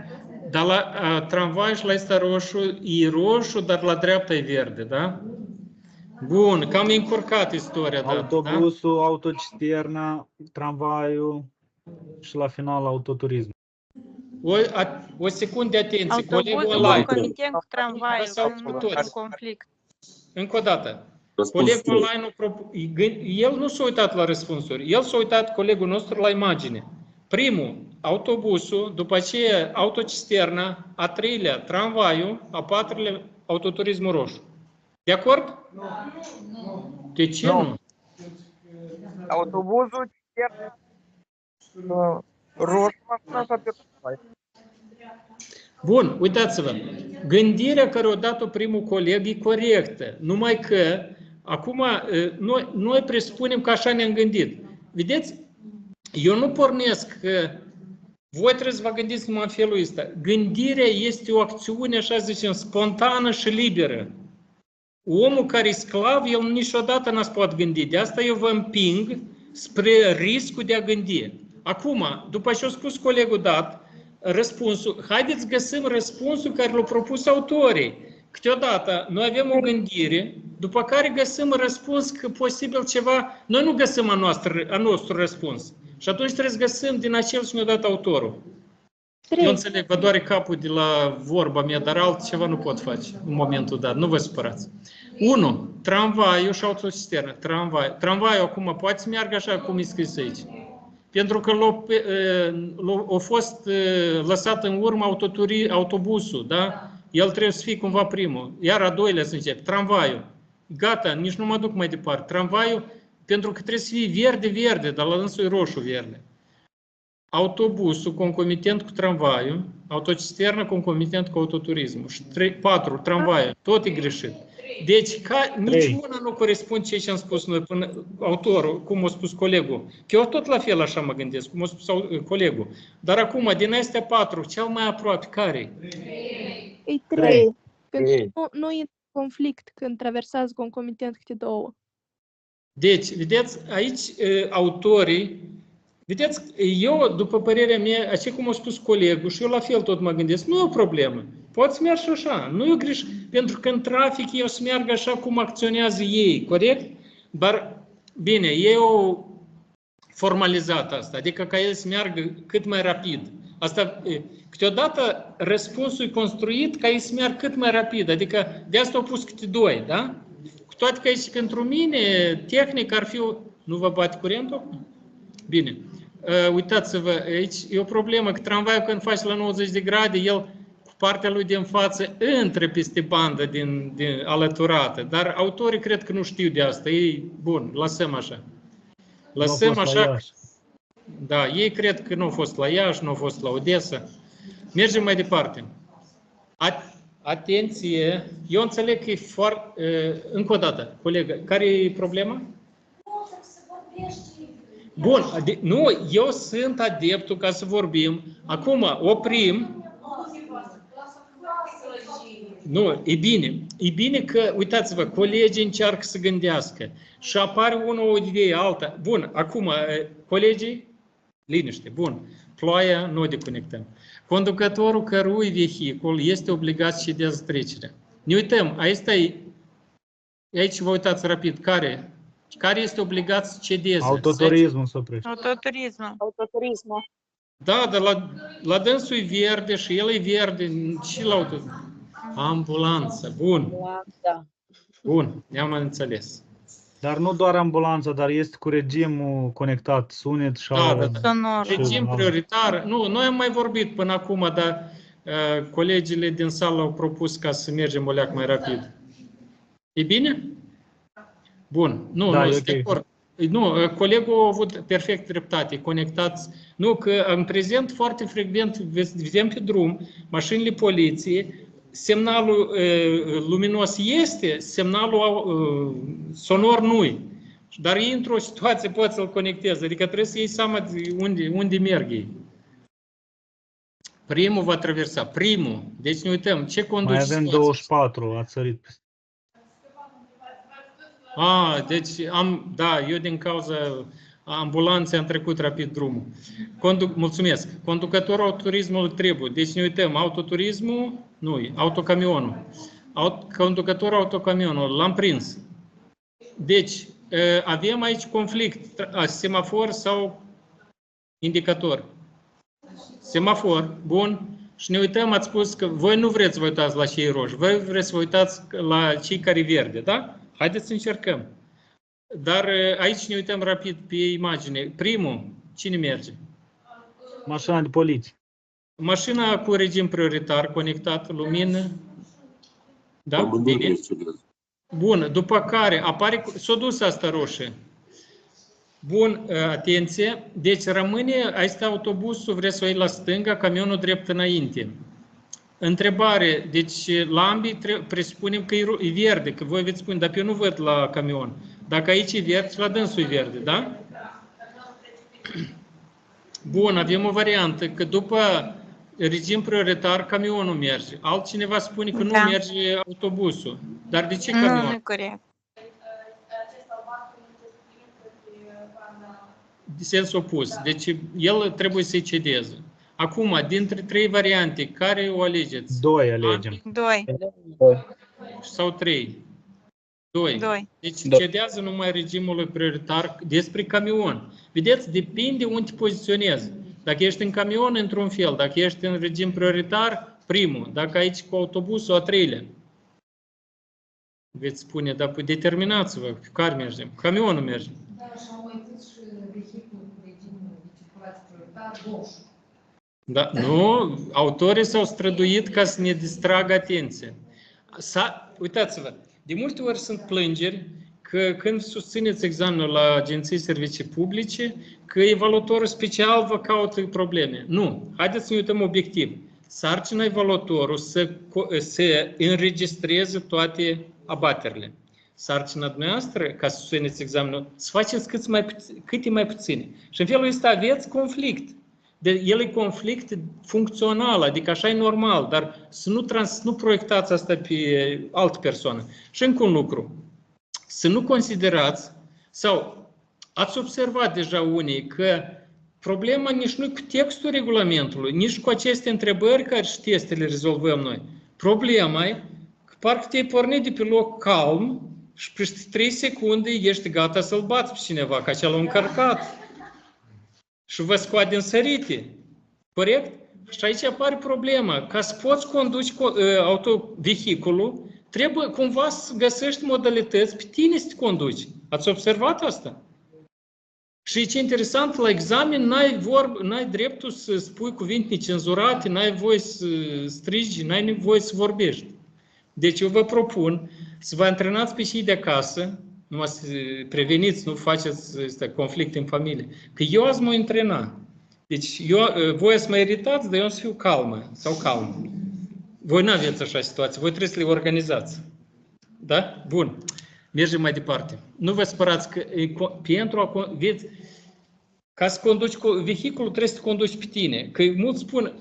Dar la tramvai și la ăsta roșu, e roșu, dar la dreapta e verde, da? Bun, cam e încurcat istoria. Autobusul, da? Autocisterna, tramvaiul și la final autoturism. O secundă de atenție. Autobuzul concomitent cu tramvaiul, în conflict. Încă o dată. Colegul online, el nu s-a uitat la răspunsuri. El s-a uitat, colegul nostru, la imagine. Primul, autobusul, după aceea autocisterna, a treilea, tramvaiul, a patrulea, autoturismul roșu. De acord? Nu. De ce nu? Autobuzul, cisterna, roșu, mașina și tramvai. Bun, uitați-vă. Gândirea care o dat-o primul coleg e corectă. Numai că, acum, noi presupunem că așa ne-am gândit. Vedeți? Eu nu pornesc că voi trebuie să vă gândiți numai în felul ăsta. Gândirea este o acțiune, așa zicem, spontană și liberă. Omul care e sclav, el niciodată n-a poate gândi. De asta eu vă împing spre riscul de a gândi. Acum, după ce a spus colegul dat, răspunsul, haideți găsim răspunsul care l-au propus autorii. Câteodată noi avem o gândire, după care găsim răspuns că posibil ceva, noi nu găsim a nostru răspuns. Și atunci trebuie să găsim din acel ce ne-a dat autorul. Eu înțeleg, vă doare capul de la vorba mea, dar altceva nu pot face în momentul dat, nu vă supărați. 1. Tramvaiul și autocisterna. Tramvaiul acum poate să meargă așa cum e scris aici. Pentru că a fost lăsat în urmă autobusul, da? El trebuie să fie cumva primul. Iar a doilea să încep. Tramvaiul. Gata, nici nu mă duc mai departe. Tramvaiul, pentru că trebuie să fie verde, dar la dânsul e roșu-verde. Autobusul concomitent cu tramvaiul, autocisterna concomitent cu autoturismul. Și 4, tramvaiul. Tot e greșit. Deci, niciuna nu corespunde ceea ce am spus noi până autorul, cum a spus colegul. Că eu tot la fel așa mă gândesc, cum a spus colegul. Dar acum, din astea 4, cel mai aproape, care? E 3. Pentru că nu e conflict când traversează concomitent câte 2. Deci, vedeți, aici autorii, vedeți, eu, după părerea mea, așa cum a spus colegul, și eu la fel tot mă gândesc, nu e o problemă. Poți să mergi așa, nu e o greș, pentru că în trafic eu să meargă așa cum acționează ei, corect? Dar, bine, ei au formalizat asta, adică ca el să meargă cât mai rapid. Asta, câteodată răspunsul e construit ca ei să meargă cât mai rapid, adică de asta au pus câte 2, da? Cu toate că aici pentru mine, tehnic ar fi o... Nu vă bate curentul? Bine. Uitați-vă, aici e o problemă, că tramvaiul când faci la 90 de grade, el partea lui din față intre peste bandă din alăturată, dar autorii cred că nu știu de asta. Ei, bun, lăsăm așa. Lăsăm așa. Da, ei cred că nu au fost la Iași, nu au fost la Odessa. Mergem mai departe. Atenție, eu înțeleg că e foarte... Încă o dată, colegă, care e problema? Nu, să vorbești. Bun, nu, eu sunt adeptul ca să vorbim. Acum, oprim. Nu, e bine. E bine că, uitați-vă, colegii încearcă să gândească. Și apare o idee alta. Bun, acum, colegii, liniște, bun. Ploaia, nu deconectăm. Conducătorul cărui vehicul este obligat să cedeze trecerea. Ne uităm, aici vă uitați rapid, care este obligat să cedeze? Autoturismul se oprește. Autoturismul. Da, dar la dânsul e verde și el e verde și la ambulanță. Bun. Bun, ne-am înțeles. Dar nu doar ambulanța, dar este cu regimul conectat, sunet și regim prioritar. Nu, noi am mai vorbit până acum, dar colegii din sală au propus ca să mergem o leac mai rapid. E bine? Bun. Nu, da, nu, sunt de acord. Nu, colegul a avut perfect dreptate, conectați. Nu, că în prezent foarte frecvent vedem pe drum mașinile poliției, semnalul luminos este, semnalul sonor nu-i. Dar ei într-o situație pot să-l conecteze, adică trebuie să iei seama unde merg ei. Primul va traversa, primul. Deci ne uităm, ce conduce mai avem 24, a sărit. Deci da, eu din cauza ambulanței am trecut rapid drumul. Mulțumesc. Conducătorul autoturismului trebuie. Deci ne uităm, autoturismul, nu, autocamionul. Conducătorul autocamionului, l-am prins. Deci, avem aici conflict, semafor sau indicator. Semafor, bun. Și ne uităm, ați spus că voi nu vreți să vă uitați la cei roșii, voi vreți să vă uitați la cei care verde, da? Haideți să încercăm. Dar aici ne uităm rapid pe imagine. Primul, cine merge? Mașina de poliție. Mașina cu regim prioritar, conectat, lumină. Da? Bine. Bun, după care apare, s-a dus asta roșie. Bun, atenție. Deci rămâne, aici autobusul, vreți să o iei la stânga, camionul drept înainte. Întrebare, deci la ambii presupunem că e verde, că voi veți spune, dar eu nu văd la camion. Dacă aici e verde, la dânsul e verde, da? Bun, avem o variantă, că după regim prioritar, camionul merge. Altcineva spune că nu merge autobusul. Dar de ce camion? Nu, nu corect. De sens opus. Deci el trebuie să-i cedeze. Acum, dintre trei variante, care o alegeți? 2 alegem. 2. Sau 3? 2. Deci cedează numai regimul prioritar despre camion. Vedeți, depinde unde te poziționezi. Dacă ești în camion, într-un fel. Dacă ești în regim prioritar, primul. Dacă aici cu autobusul, a treilea. Veți spune, dar determinați-vă, pe care mergem? Camionul merge. Da, și am uitat și vehiculul cu regimul de circulație prioritar, roșu. Da, nu, autorii s-au străduit ca să ne distragă atenția. Uitați-vă, de multe ori sunt plângeri că când susțineți examenul la agenții servicii publice, că evaluatorul special vă caută probleme. Nu, haideți să ne uităm obiectiv. Sarcina evaluatorul să înregistreze toate abaterile. Sarcina dumneavoastră, ca să susțineți examenul, să faceți câte mai puține. Și în felul ăsta aveți conflict. El e conflict funcțional, adică așa e normal, dar să nu proiectați asta pe altă persoană. Și încă un lucru, să nu considerați, sau ați observat deja unii, că problema nici nu e cu textul regulamentului, nici cu aceste întrebări care știți să le rezolvăm noi. Problema e că parcă te-ai pornit de pe loc calm și peste 3 secunde ești gata să-l bați pe cineva, că acela a încărcat. Și vă scoate în sărite. Corect? Și aici apare problema. Ca să poți conduci autovehiculul, trebuie cumva să găsești modalități pe tine să te conduci. Ați observat asta? Și ce interesant, la examen n-ai dreptul să spui cuvinte necenzurate, n-ai voie să strigi, n-ai voie să vorbești. Deci eu vă propun să vă antrenați pe cei de acasă, numai să preveniți, nu faceți conflicte în familie. Că eu azi mă antrena. Deci voi să mă iritați, dar eu să fiu calmă sau calm. Voi nu aveți așa situație, voi trebuie să le organizați. Da? Bun. Mergem mai departe. Nu vă spărați că pentru a ca să conduci vehiculul trebuie să te conduci pe tine. Că mulți spun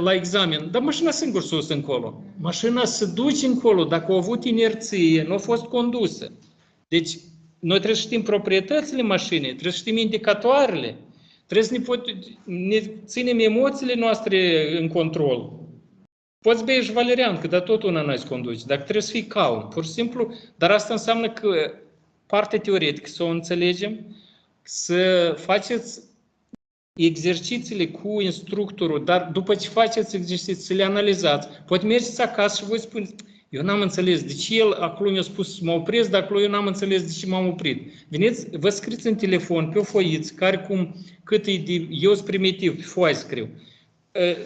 la examen, dar mașina singur sus încolo. Mașina se duce încolo dacă a avut inerție, nu a fost condusă. Deci noi trebuie să știm proprietățile mașinii, trebuie să știm indicatoarele, trebuie să ne ținem emoțiile noastre în control. Poți bea și valerian, că dar tot una n-ai să conduci, dacă trebuie să fii calm, pur și simplu, dar asta înseamnă că partea teoretică să o înțelegem, să faceți exercițiile cu instructorul, dar după ce faceți exerciții, să le analizați. Poate mergeți acasă și voi spuneți, eu n-am înțeles de ce el acolo mi-a spus să mă opresc, dar acolo eu n-am înțeles de ce m-am oprit. Veniți, vă scriți în telefon, pe o foiță, cât e de, eu sunt primitiv, pe foaie scriu.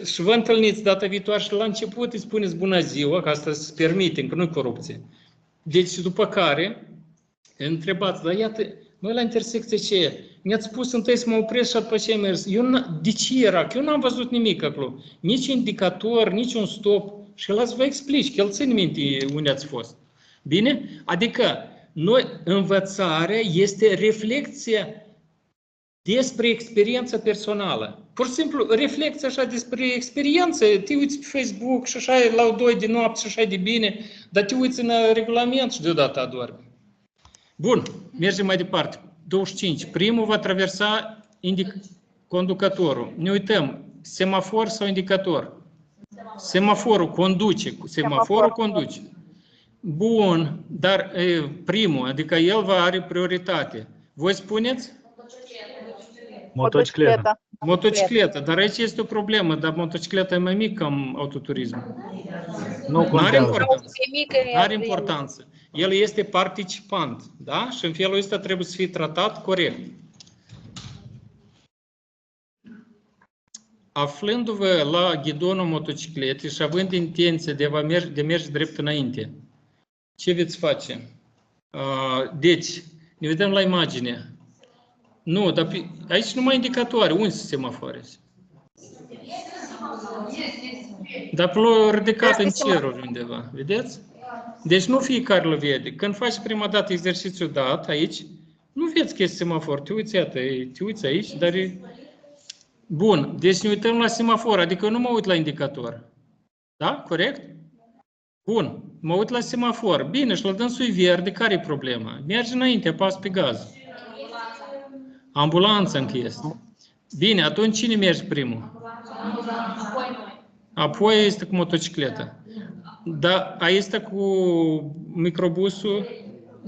Și vă întâlniți data viitoare și la început îi spuneți bună ziua, că asta se permite, că nu-i corupție. Deci după care întrebați, dar iată, noi la intersecție ce e? Mi-ați spus întâi să mă opresc și după ce ai mers. De ce era? Că eu n-am văzut nimic acolo. Nici indicator, nici un stop. Și el vă explici, că el ține minte unde ați fost. Bine? Adică, învățarea este reflecția despre experiența personală. Pur și simplu, reflecție așa despre experiență, te uiți pe Facebook și așa e la 2 de noapte și așa e de bine, dar te uiți în regulament și deodată adormi. Bun, mergem mai departe. 25. Primul va traversa conducătorul. Ne uităm, semafor sau indicator? Semaforul conduce. Semaforul conduce. Bun, dar primul, adică el va are prioritate. Voi spuneți? Motocicleta. Motocicleta, dar aici este o problemă, dar motocicleta e mai mică ca autoturismul. Nu are contează. Are importanță. El este participant, da? Și în felul ăsta trebuie să fie tratat corect. Aflându-vă la ghidonul motocicletei și având intenția de a merge drept înainte, ce veți face? Deci, ne vedem la imagine. Nu, dar aici numai indicatoare. Unde sunt semafoare? Dar l-au ridicat în ceruri undeva. Vedeți? Deci nu fiecare îl vede. Când faci prima dată exercițiul dat aici, nu vezi că este semafor. Te uiți, iată, te uiți aici, dar e... Bun, deci ne uităm la semafor, adică nu mă uit la indicator. Da? Corect? Bun, mă uit la semafor. Bine, și la dânsul e verde, care e problema? Merge înainte, apasă pe gaz. Ambulanța încă este. Bine, atunci cine merge primul? Apoi este cu motocicleta. Dar aici cu microbusul,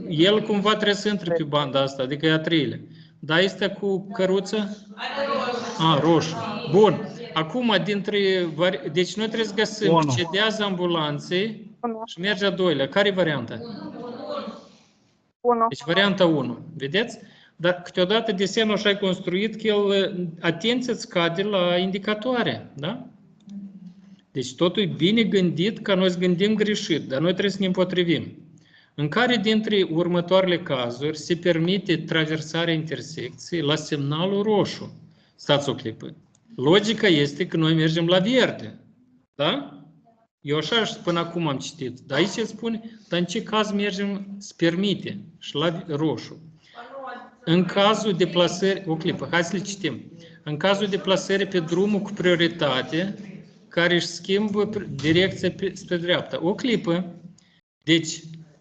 el cumva trebuie să intre pe banda asta, adică e a treilea. Dar aici cu căruța? Roșu. Bun. Acum, deci noi trebuie să găsim, cedează ambulanței și merge a doilea. Care e varianta? 1. Deci varianta 1. Vedeți? Dar câteodată desenul așa e construit că el, atenția scade la indicatoare. Da? Deci totul e bine gândit ca noi să gândim greșit, dar noi trebuie să ne împotrivim. În care dintre următoarele cazuri se permite traversarea intersecției la semnalul roșu? Stați o clipă. Logica este că noi mergem la verde. Da? Eu așa până acum am citit. Dar aici se spune, dar în ce caz mergem, se permite și la roșu. În cazul deplasării, o clipă, hai să le citim. În cazul deplasării pe drumul cu prioritate, care își schimbă direcția spre dreapta. O clipă. Deci,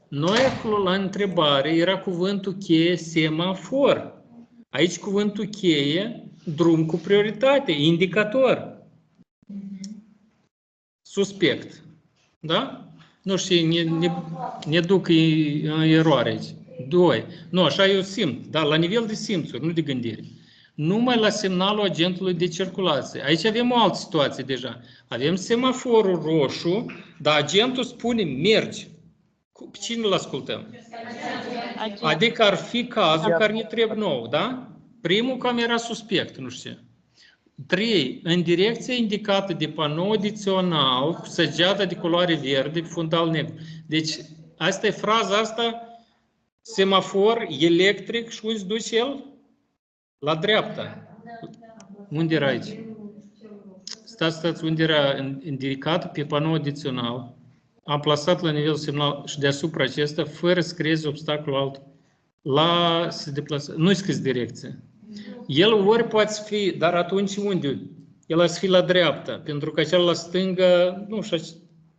noi acolo la întrebare era cuvântul cheie semafor. Aici cuvântul cheie, drum cu prioritate, indicator. Suspect. Da? Nu știu, ne duc în eroare aici. 2. Nu, așa eu simt, dar la nivel de simțuri, nu de gândire. Numai la semnalul agentului de circulație. Aici avem o altă situație deja. Avem semaforul roșu, dar agentul spune mergi. Pe cine îl ascultăm? Adică ar fi cazul care ne trebuie nou, da? Primul cam era suspect, nu știu ce. 3. În direcția indicată de panou adițional cu săgeată de culoare verde pe fundal negru. Deci, asta e fraza asta, semafor electric și unde se duce el? La dreapta. Unde era aici? Stați, unde era indicat pe panou adițional. Am plasat la nivel semnal și deasupra acesta, fără să creeze obstacol altul. Se deplasează. Nu-i scris direcție. El ori poate fi, dar atunci unde? El ar fi la dreapta, pentru că acela la stânga, nu știu,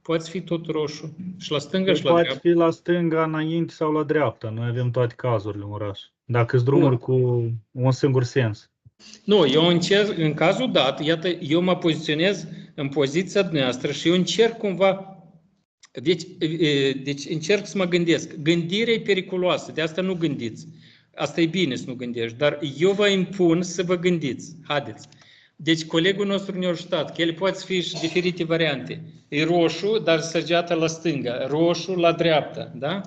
poate fi tot roșu. Și la stânga și la Poate dreapta. fi la stânga, înainte sau la dreapta. Noi avem toate cazurile în oraș. Dacă sunt drumuri cu un singur sens. Nu, eu încerc, în cazul dat, iată, eu mă poziționez în poziția dumneavoastră și eu încerc cumva. Deci încerc să mă gândesc. Gândirea e periculoasă, de asta nu gândiți. Asta e bine să nu gândești, dar eu vă impun să vă gândiți. Haideți. Deci colegul nostru ne-a ajutat, că el poate fi și diferite variante. E roșu, dar săgeată la stânga, roșu la dreapta, da?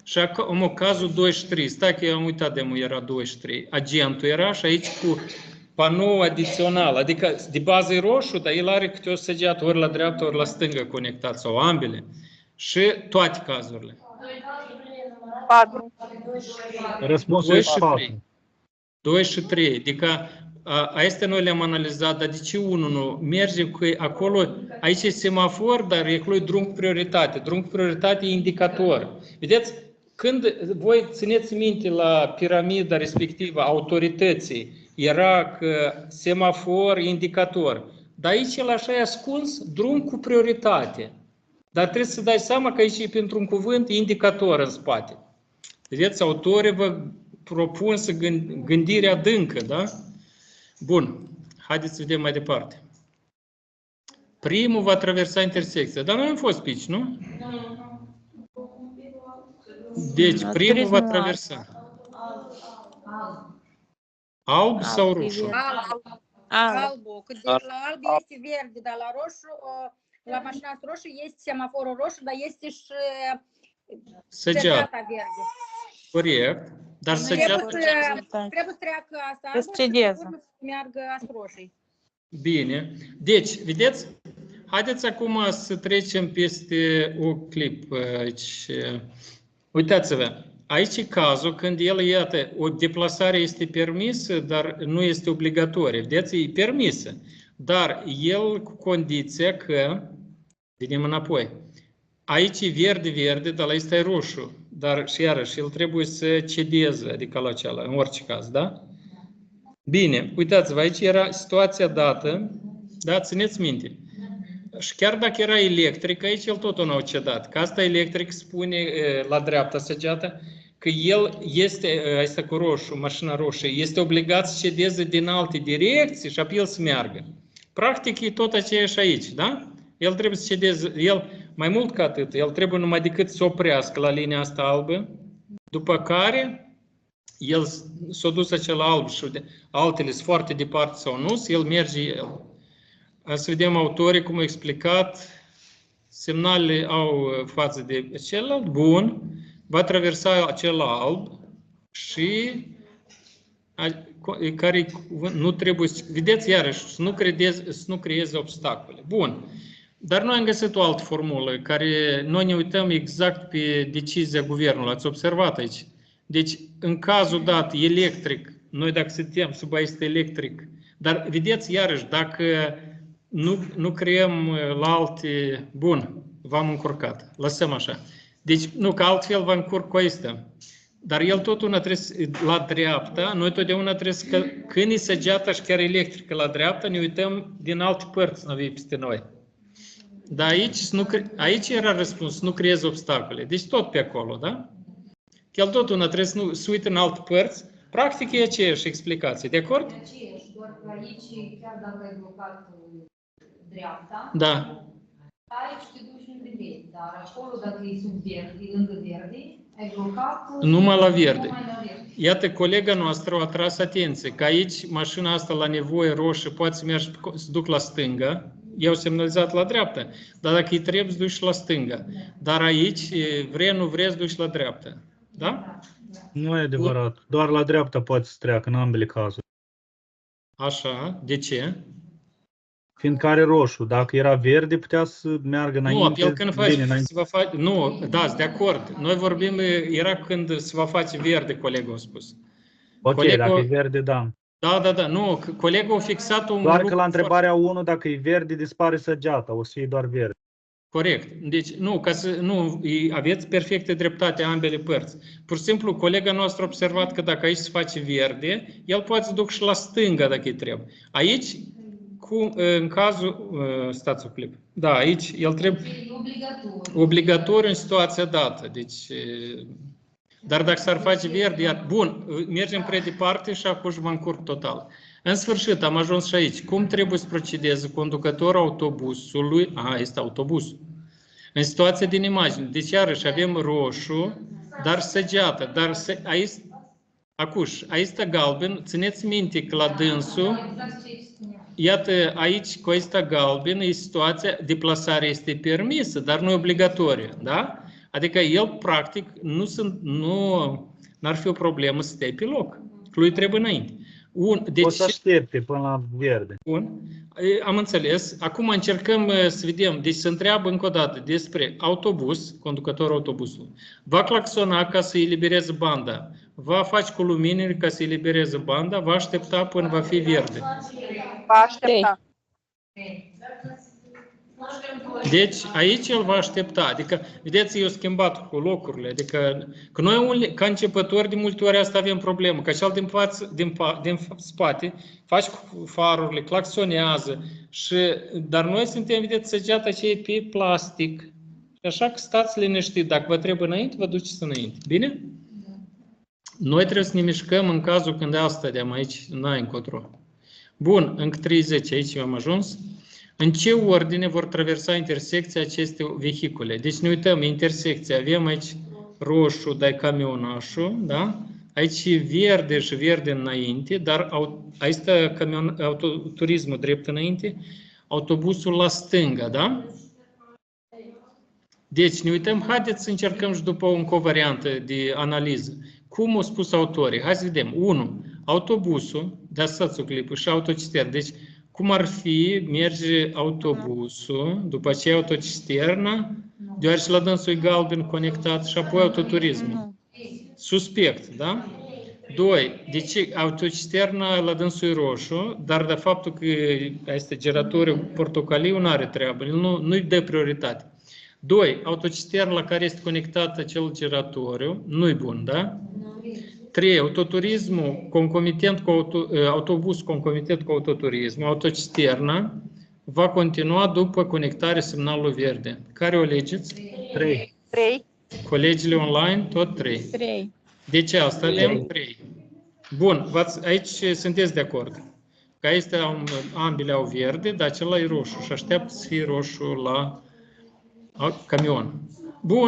Și acum cazul 23, stai că eu am uitat de mult, era 23. Agentul era și aici cu panou adițional, adică de bază e roșu, dar el are câte o săgeată ori la dreapta, ori la stânga conectat, sau ambele. Și toate cazurile. 4. Răspunsul e 4. 2 și 3. Adică astea noi le-am analizat, dar de ce unul nu? Merge cu acolo, aici e semafor, dar e acolo drum cu prioritate. Drum cu prioritate e indicator. Vedeți? Când voi țineți minte la piramida respectivă autorității, era că semafor, indicator. Dar aici el așa e ascuns, drum cu prioritate. Dar trebuie să dai seama că aici e pentru un cuvânt indicator în spate. Vedeți, autorii vă propun să gândire adâncă, da? Bun, haideți să vedem mai departe. Primul va traversa intersecția, dar noi am fost pici, nu? Deci, primul va traversa. Alb sau roșu? Albul. Că de la alb este verde, dar la roșu, la mașina roșu este semaforul roșu, dar este și săgeata verde. Corect. Dar săgeata... Trebuie să treacă asta albă și să meargă asta roșii. Bine. Deci, vedeți? Haideți acum să trecem peste o clip aici. Uitați-vă. Aici e cazul când el, iată, o deplasare este permisă, dar nu este obligatorie. Vedeți? E permisă. Dar el cu condiția că, venim înapoi, aici e verde, dar la ăsta e roșu. Dar și iarăși, el trebuie să cedeze, adică la cealaltă, în orice caz, da? Bine, uitați-vă, aici era situația dată, da? Țineți minte. Și chiar dacă era electric, aici el tot nu a cedat. Că asta electric spune la dreapta săgeată, că el este, asta cu roșu, mașina roșie, este obligat să cedeze din alte direcții și apoi el să meargă. Practic e tot aceeași aici, da? El trebuie să cedeze, el, mai mult ca atât, el trebuie numai decât să oprească la linia asta albă, după care el s-a dus acela alb și altele sunt foarte departe sau nu, el merge el. Să vedem autorii cum au explicat, semnalele au față de celălalt, bun, va traversa acel alb și care nu trebuie, vedeți iarăși, să nu creeze obstacole. Bun, dar noi am găsit o altă formulă, care noi ne uităm exact pe decizia guvernului, ați observat aici. Deci, în cazul dat electric, noi dacă suntem sub acest electric, dar vedeți iarăși, dacă nu creăm la alte... Bun, v-am încurcat. Lăsăm așa. Deci, nu, că altfel vă încurc cu asta. Dar el tot una trebuie la dreapta, noi totdeauna trebuie să... Când e săgeata și chiar electrică la dreapta, ne uităm din alte părți, nu avem peste noi. Dar aici era răspuns, nu creezi obstacole. Deci tot pe acolo, da? Că el tot una trebuie să uită în alte părți. Practic e aceeași explicație. De acord? E aceeași, doar că aici, chiar dacă ai blocat dreapta, da. Aici te duci în verde, dar acolo dacă e sub verde, lângă verde, ai blocat numai la verde. Iată, colega noastră a atras atenție că aici mașina asta la nevoie roșie poate să mergi, să duc la stânga, i-au semnalizat la dreapta, dar dacă îi trebuie să duci la stânga. Dar aici, vrei, nu vrei, să duci la dreapta. Da? Nu e adevărat. Doar la dreapta poate să treacă în ambele cazuri. Așa, de ce? Fiindcă are roșu. Dacă era verde, putea să meargă Nu, înainte. el când faci, bine, înainte. se va face, nu, da, sunt de acord. Noi vorbim, era când se va face verde, colegul a spus. Ok, Colegul- dacă e verde, da. Da, nu, colegul a fixat un Doar că lucru la întrebarea 1, dacă e verde, dispare săgeata. O să fie doar verde. corect. Deci, nu, ca să, nu, aveți perfectă dreptate ambele părți. Pur și simplu, colega noastră a observat că dacă aici se face verde, el poate să duc și la stânga dacă îi trebuie. Aici, în cazul, stați o clip. Da, aici el trebuie E obligatoriu. obligatoriu în situația dată. Deci, dar dacă s-ar face verde, iar, bun, mergem prea departe și acum mă încurc total. În sfârșit, am ajuns și aici. Cum trebuie să procedeze conducătorul autobuzului? Este autobuz. În situația din imagine. Deci, iarăși, avem roșu, dar săgeată. Dar aici, acuș, aici stă galben. Țineți minte că la dânsul, Exact ce spunea. iată, aici, cu ăsta galben, e situația, deplasarea este permisă, dar nu e obligatorie, da? Adică el, practic, n-ar fi o problemă să stea pe loc. Că lui trebuie înainte. Deci, O să aștepte până la verde. bun, am înțeles. Acum încercăm să vedem. Deci se întreabă încă o dată despre autobuz, conducătorul autobuzului. Va claxona ca să elibereze banda. Va face cu luminile ca să elibereze banda. Va aștepta până va fi verde. Va aștepta. Deci aici el va aștepta. Adică, vedeți, eu schimbat cu locurile. Adică, că noi ca începători de multe ori asta avem problemă. Că cel din spate faci cu farurile, claxonează. Dar noi suntem, vedeți, săgeata aceea pe plastic. Așa că stați liniștit. Dacă vă trebuie înainte, vă duceți înainte. Bine? Noi trebuie să ne mișcăm în cazul când asta de aici n-ai încotro. Bun, încă 30, aici am ajuns. În ce ordine vor traversa intersecția aceste vehicule? Deci ne uităm, intersecția, avem aici roșu, dai camionașul, da? Aici e verde și verde înainte, dar aici stă autoturismul drept înainte, autobusul la stânga, da? Deci ne uităm, haideți să încercăm și după încă o variantă de analiză. Cum au spus autorii? Hai să vedem. 1. Autobusul, dați o clipă, și autocistern. Deci, cum ar fi, merge autobusul, după aceea autocisterna, deoarece la dânsul e galben conectat și apoi autoturismul. Suspect, da? 2. Deci autocisterna la dânsul e roșu, dar de faptul că este geratoriu portocaliu nu are treabă, nu-i dă prioritate. 2. Autocisterna la care este conectat acel geratoriu, nu-i bun, da? 3. Autoturismul concomitent cu autobuz concomitent cu autoturismul, autocisterna, va continua după conectarea semnalului verde. Care o alegeți? 3. Colegile online, tot 3. 3. Deci asta avem 3. Bun, aici sunteți de acord. Că aici ambele au verde, dar acela e roșu și așteaptă să fie roșu la camion. Bun.